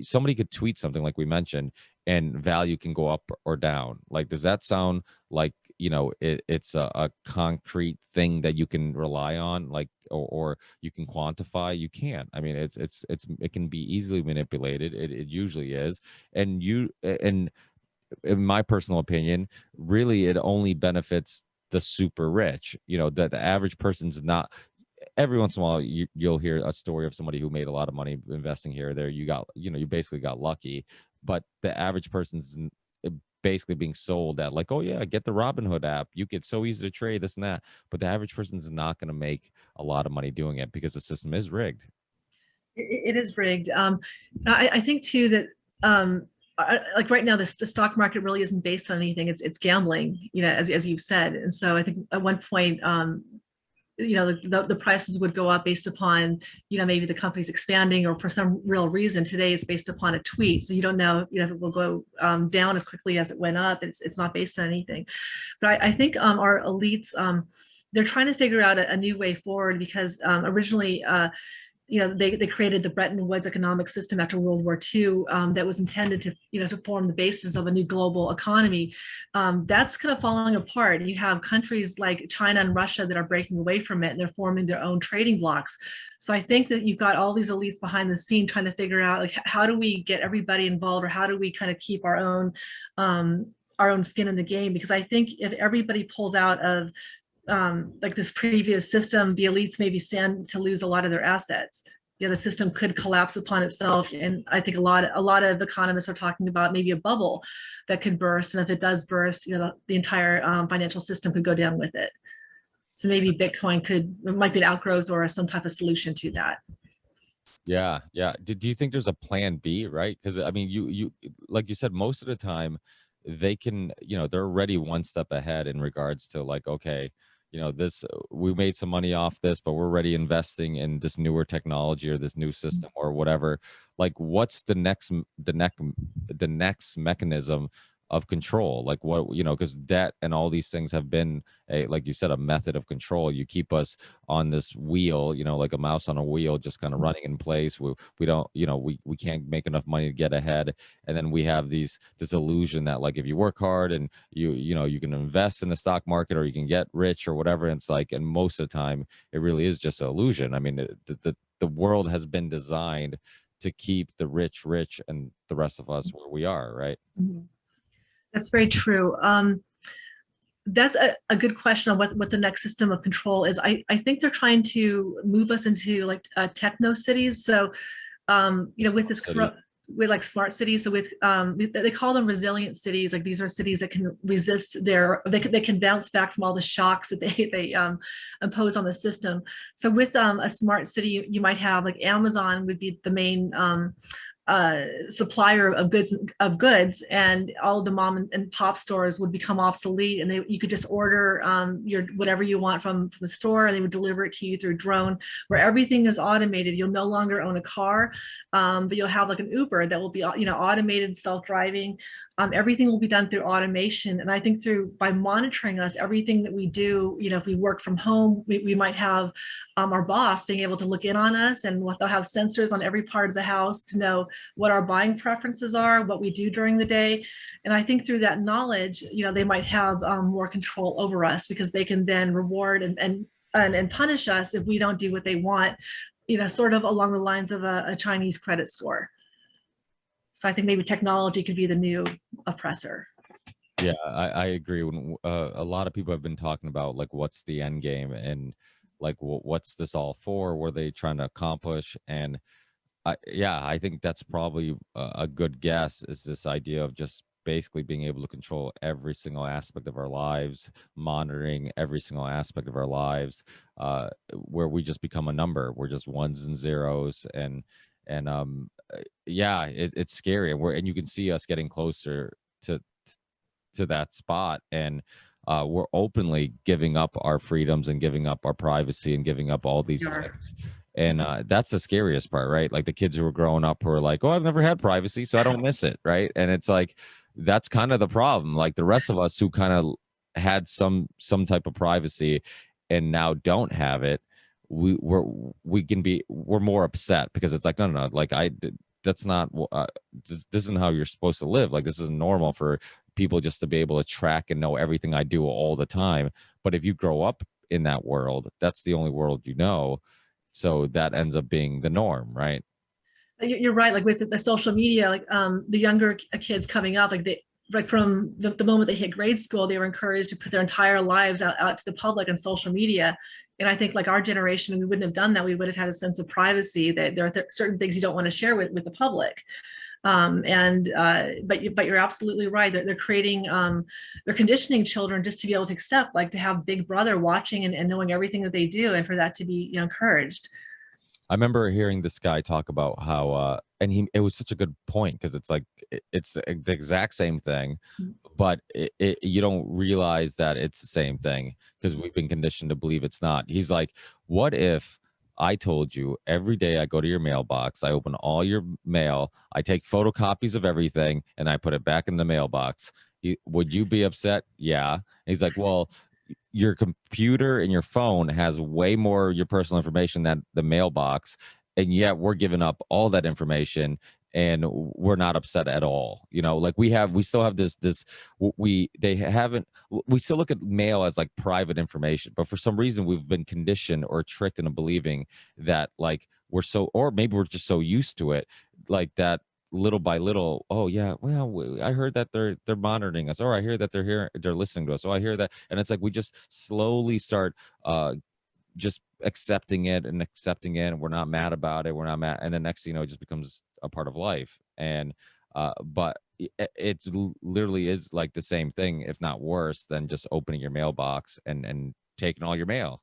Speaker 2: somebody could tweet something like we mentioned, and value can go up or down. Like, does that sound like, you know, it's a concrete thing that you can rely on, like, or you can quantify? You can't. I mean, it can be easily manipulated. It usually is. And in my personal opinion, really it only benefits the super rich. You know, that the average person's not. Every once in a while, you'll hear a story of somebody who made a lot of money investing here or there. You got, you know, you basically got lucky. But the average person's basically being sold that like, oh yeah, get the Robinhood app. You get so easy to trade this and that. But the average person's not going to make a lot of money doing it, because the system is rigged.
Speaker 3: It is rigged. I think too that like right now, the stock market really isn't based on anything. It's gambling, you know, as you've said. And so I think at one point, the prices would go up based upon, maybe the company's expanding, or for some real reason. Today it's based upon a tweet, so you don't know, if it will go down as quickly as it went up. It's not based on anything. But I think our elites, they're trying to figure out a new way forward, because originally, they created the Bretton Woods economic system after World War II, that was intended to, to form the basis of a new global economy. That's kind of falling apart. You have countries like China and Russia that are breaking away from it, and they're forming their own trading blocks. So I think that you've got all these elites behind the scene trying to figure out, like, how do we get everybody involved, or how do we kind of keep our own skin in the game? Because I think if everybody pulls out of like this previous system, the elites maybe stand to lose a lot of their assets. The system could collapse upon itself, and I think a lot of economists are talking about maybe a bubble that could burst, and if it does burst, the entire financial system could go down with it. So maybe Bitcoin might be an outgrowth or some type of solution to that.
Speaker 2: Yeah. Do you think there's a plan B, right? Because I mean, you like you said, most of the time they can, they're already one step ahead in regards to, like, okay, this, we made some money off this, but we're already investing in this newer technology or this new system or whatever. Like, what's the next mechanism of control? Like, what, because debt and all these things have been like you said, a method of control. You keep us on this wheel, like a mouse on a wheel, just kind of running in place. We don't, we can't make enough money to get ahead. And then we have this illusion that, like, if you work hard and you can invest in the stock market, or you can get rich or whatever. And it's like, and most of the time it really is just an illusion. I mean, the world has been designed to keep the rich and the rest of us where we are, right?
Speaker 3: Mm-hmm. That's very true. That's a good question on what the next system of control is. I think they're trying to move us into like techno cities. So, with this with like smart cities. So with they call them resilient cities. Like, these are cities that can resist they can bounce back from all the shocks that they impose on the system. So with a smart city, you might have, like, Amazon would be the main supplier of goods, and all of the mom and pop stores would become obsolete, and you could just order your whatever you want from the store, and they would deliver it to you through drone, where everything is automated. You'll no longer own a car, but you'll have like an Uber that will be automated, self-driving. Everything will be done through automation. And I think by monitoring us, everything that we do, if we work from home, we might have our boss being able to look in on us, and they'll have sensors on every part of the house to know what our buying preferences are, what we do during the day. And I think through that knowledge, they might have more control over us, because they can then reward and punish us if we don't do what they want, sort of along the lines of a Chinese credit score. So I think maybe technology could be the new oppressor.
Speaker 2: Yeah, I agree. When a lot of people have been talking about, like, what's the end game, and like, what's this all for? What are they trying to accomplish? And I think that's probably a good guess, is this idea of just basically being able to control every single aspect of our lives, monitoring every single aspect of our lives, where we just become a number. We're just ones and zeros, and it's scary, and you can see us getting closer to that spot, and we're openly giving up our freedoms and giving up our privacy and giving up all these things. And that's the scariest part, right? Like, the kids who are growing up who are like, oh, I've never had privacy, so I don't miss it, right? And it's like, that's kind of the problem. Like, the rest of us who kind of had some type of privacy and now don't have it, we're more upset, because it's like, no, like, that's not this isn't how you're supposed to live. Like, this isn't normal for people just to be able to track and know everything I do all the time. But if you grow up in that world, that's the only world you know. So that ends up being the norm, right?
Speaker 3: You're right. Like, with the social media, like the younger kids coming up, like from the moment they hit grade school, they were encouraged to put their entire lives out to the public on social media. And I think, like, our generation, we wouldn't have done that. We would have had a sense of privacy, that there are certain things you don't want to share with the public. But you're absolutely right. They're creating, they're conditioning children just to be able to accept, like, to have Big Brother watching and knowing everything that they do, and for that to be encouraged.
Speaker 2: I remember hearing this guy talk about how, and it was such a good point because it's like it's the exact same thing, but you don't realize that it's the same thing because we've been conditioned to believe it's not. He's like, what if I told you every day I go to your mailbox, I open all your mail, I take photocopies of everything, and I put it back in the mailbox? Would you be upset? Yeah. And he's like, well, your computer and your phone has way more of your personal information than the mailbox, and yet we're giving up all that information and we're not upset at all. You know, like we still have this they haven't we still look at mail as like private information, but for some reason we've been conditioned or tricked into believing that like we're so, or maybe we're just so used to it, like that little by little, oh yeah, well, I heard that they're monitoring us, or I hear that they're listening to us, so I hear that, and it's like we just slowly start just accepting it, and we're not mad about it, we're not mad, and the next thing you know, it just becomes a part of life. And but it literally is like the same thing, if not worse, than just opening your mailbox and taking all your mail.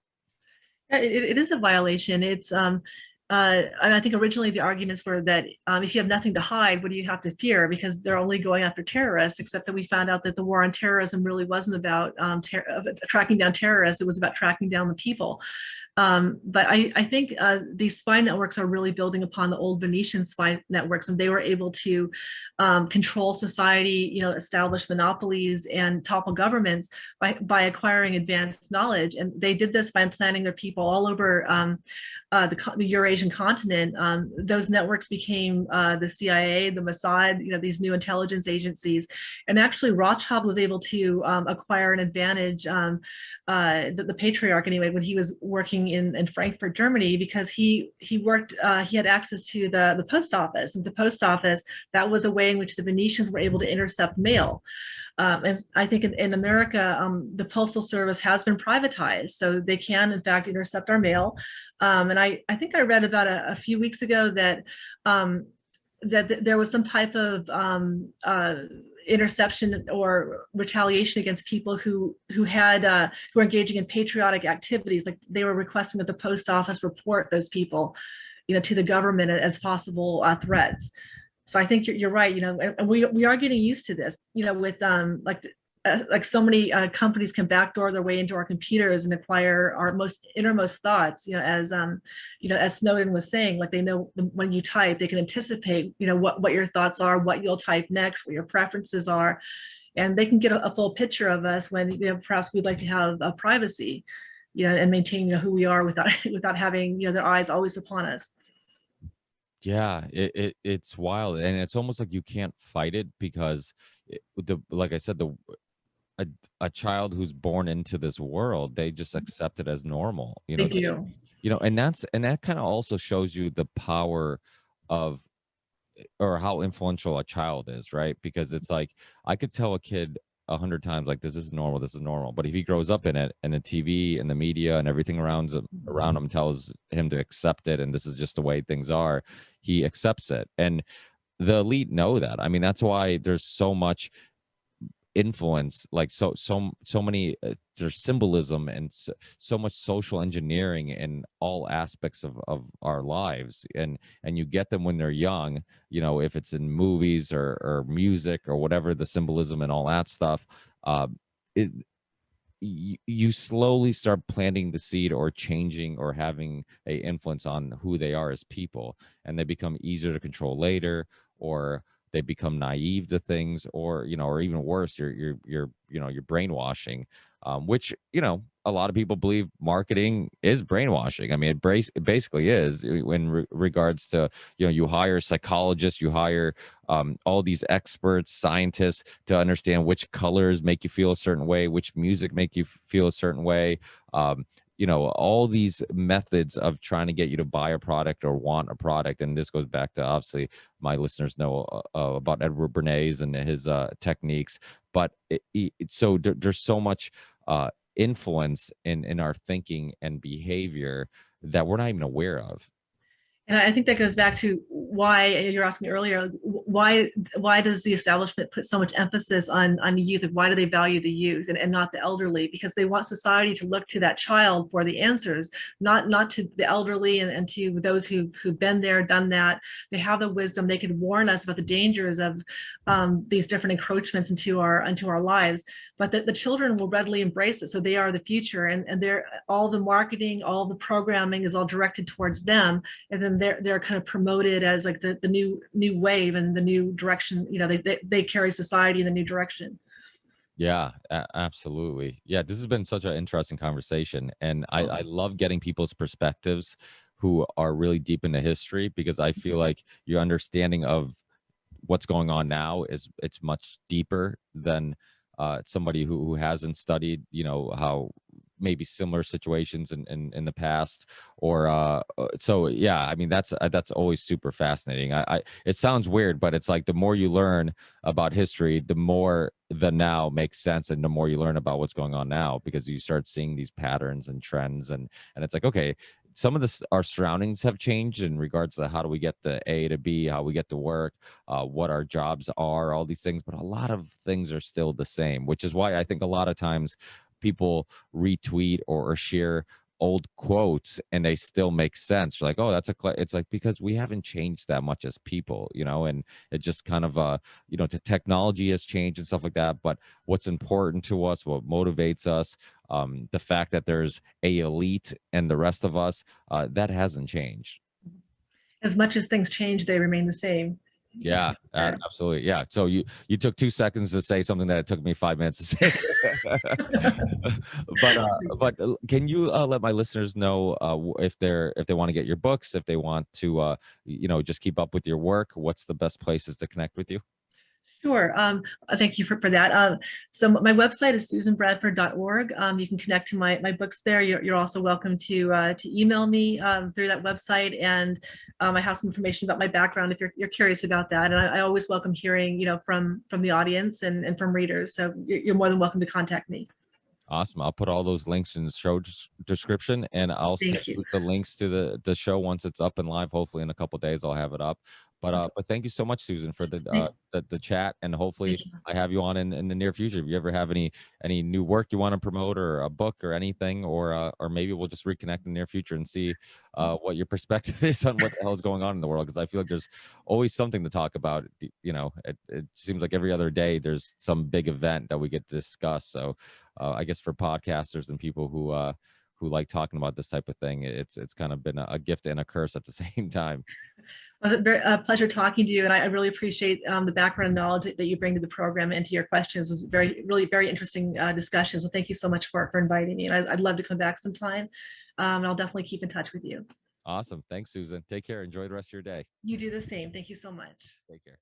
Speaker 3: Yeah, it is a violation. It's and I think originally the arguments were that if you have nothing to hide, what do you have to fear? Because they're only going after terrorists. Except that we found out that the war on terrorism really wasn't about tracking down terrorists. It was about tracking down the people. But I think these spy networks are really building upon the old Venetian spy networks, and they were able to control society, you know, establish monopolies and topple governments by acquiring advanced knowledge. And they did this by implanting their people all over the Eurasian continent. Those networks became the CIA, the Mossad, you know, these new intelligence agencies. And actually, Rothschild was able to acquire an advantage, the patriarch anyway, when he was working in Frankfurt, Germany, because he had access to the post office. And the post office, that was a way in which the Venetians were able to intercept mail. And I think in America, the Postal Service has been privatized, so they can, in fact, intercept our mail. And I think I read about a few weeks ago that that there was some type of interception or retaliation against people who were engaging in patriotic activities, like they were requesting that the post office report those people, you know, to the government as possible threats. So I think you're right, you know, and we are getting used to this, you know, with like so many companies can backdoor their way into our computers and acquire our most innermost thoughts, you know, as Snowden was saying, like they know when you type, they can anticipate, you know, what your thoughts are, what you'll type next, what your preferences are, and they can get a full picture of us when, you know, perhaps we'd like to have privacy, you know, and maintain, you know, who we are without without having, you know, their eyes always upon us.
Speaker 2: Yeah, it's wild, and it's almost like you can't fight it because like I said, a, a child who's born into this world, they just accept it as normal, you
Speaker 3: They
Speaker 2: know.
Speaker 3: do.
Speaker 2: You know, and that kind of also shows you the power of, or how influential a child is, right? Because it's like I could tell a kid 100 times like this is normal, this is normal, but if he grows up in it, and the TV and the media and everything around him tells him to accept it, and this is just the way things are, he accepts it. And the elite know that. I mean, that's why there's so much influence, like so many there's symbolism and so much social engineering in all aspects of our lives, and you get them when they're young, you know, if it's in movies or music or whatever, the symbolism and all that stuff. It you slowly start planting the seed or changing or having a influence on who they are as people, and they become easier to control later, or they become naive to things, or you know, or even worse, you're you know, you're brainwashing, which, you know, a lot of people believe marketing is brainwashing. I mean, it basically is, in regards to, you know, you hire psychologists, you hire all these experts, scientists, to understand which colors make you feel a certain way, which music make you feel a certain way. You know, all these methods of trying to get you to buy a product or want a product. And this goes back to, obviously, my listeners know about Edward Bernays and his techniques. But there's so much influence in our thinking and behavior that we're not even aware of.
Speaker 3: And I think that goes back to why you're asking me earlier, why does the establishment put so much emphasis on the youth, and why do they value the youth and not the elderly? Because they want society to look to that child for the answers, not to the elderly and to those who've been there, done that. They have the wisdom. They could warn us about the dangers of these different encroachments into our lives. But the children will readily embrace it. So they are the future, and they're all the marketing, all the programming is all directed towards them, and then they're kind of promoted as like the new wave and the new direction. You know, they carry society in the new direction.
Speaker 2: Yeah, absolutely. Yeah, this has been such an interesting conversation, and I love getting people's perspectives who are really deep into history, because I feel like your understanding of what's going on now it's much deeper than somebody who hasn't studied, you know, how maybe similar situations in the past, or so yeah, I mean that's always super fascinating. I it sounds weird, but it's like the more you learn about history, the more the now makes sense, and the more you learn about what's going on now, because you start seeing these patterns and trends, and it's like, okay, some of this our surroundings have changed in regards to how do we get to A to B, how we get to work, what our jobs are, all these things, but a lot of things are still the same, which is why I think a lot of times people retweet or share old quotes and they still make sense. You're like, oh, it's like, because we haven't changed that much as people, you know, and it just kind of you know, the technology has changed and stuff like that, but what's important to us, what motivates us, the fact that there's a elite and the rest of us, that hasn't changed.
Speaker 3: As much as things change, they remain the same.
Speaker 2: Yeah, absolutely. Yeah. So you took 2 seconds to say something that it took me 5 minutes to say. But can you let my listeners know if they want to get your books, if they want to you know, just keep up with your work, what's the best places to connect with you?
Speaker 3: Sure. Thank you for that. So my website is susanbradford.org. You can connect to my books there. You're also welcome to email me through that website, and I have some information about my background if you're curious about that. And I always welcome hearing, you know, from the audience and from readers. So you're more than welcome to contact me.
Speaker 2: Awesome. I'll put all those links in the show description, and I'll send
Speaker 3: Thank you.
Speaker 2: you the links to the show once it's up and live. Hopefully in a couple days I'll have it up. But thank you so much, Susan, for the chat, and hopefully
Speaker 3: Thank you.
Speaker 2: I have you on in the near future. If you ever have any new work you want to promote, or a book or anything, or maybe we'll just reconnect in the near future and see what your perspective is on what the hell is going on in the world, because I feel like there's always something to talk about. You know, it seems like every other day there's some big event that we get to discuss. So I guess for podcasters and people who like talking about this type of thing, it's kind of been a gift and a curse at the same time.
Speaker 3: Well, it's a pleasure talking to you, and I really appreciate the background knowledge that you bring to the program and to your questions. It was really very interesting discussion. So thank you so much for inviting me, and I'd love to come back sometime. And I'll definitely keep in touch with you.
Speaker 2: Awesome. Thanks, Susan. Take care. Enjoy the rest of your day.
Speaker 3: You do the same. Thank you so much.
Speaker 2: Take care.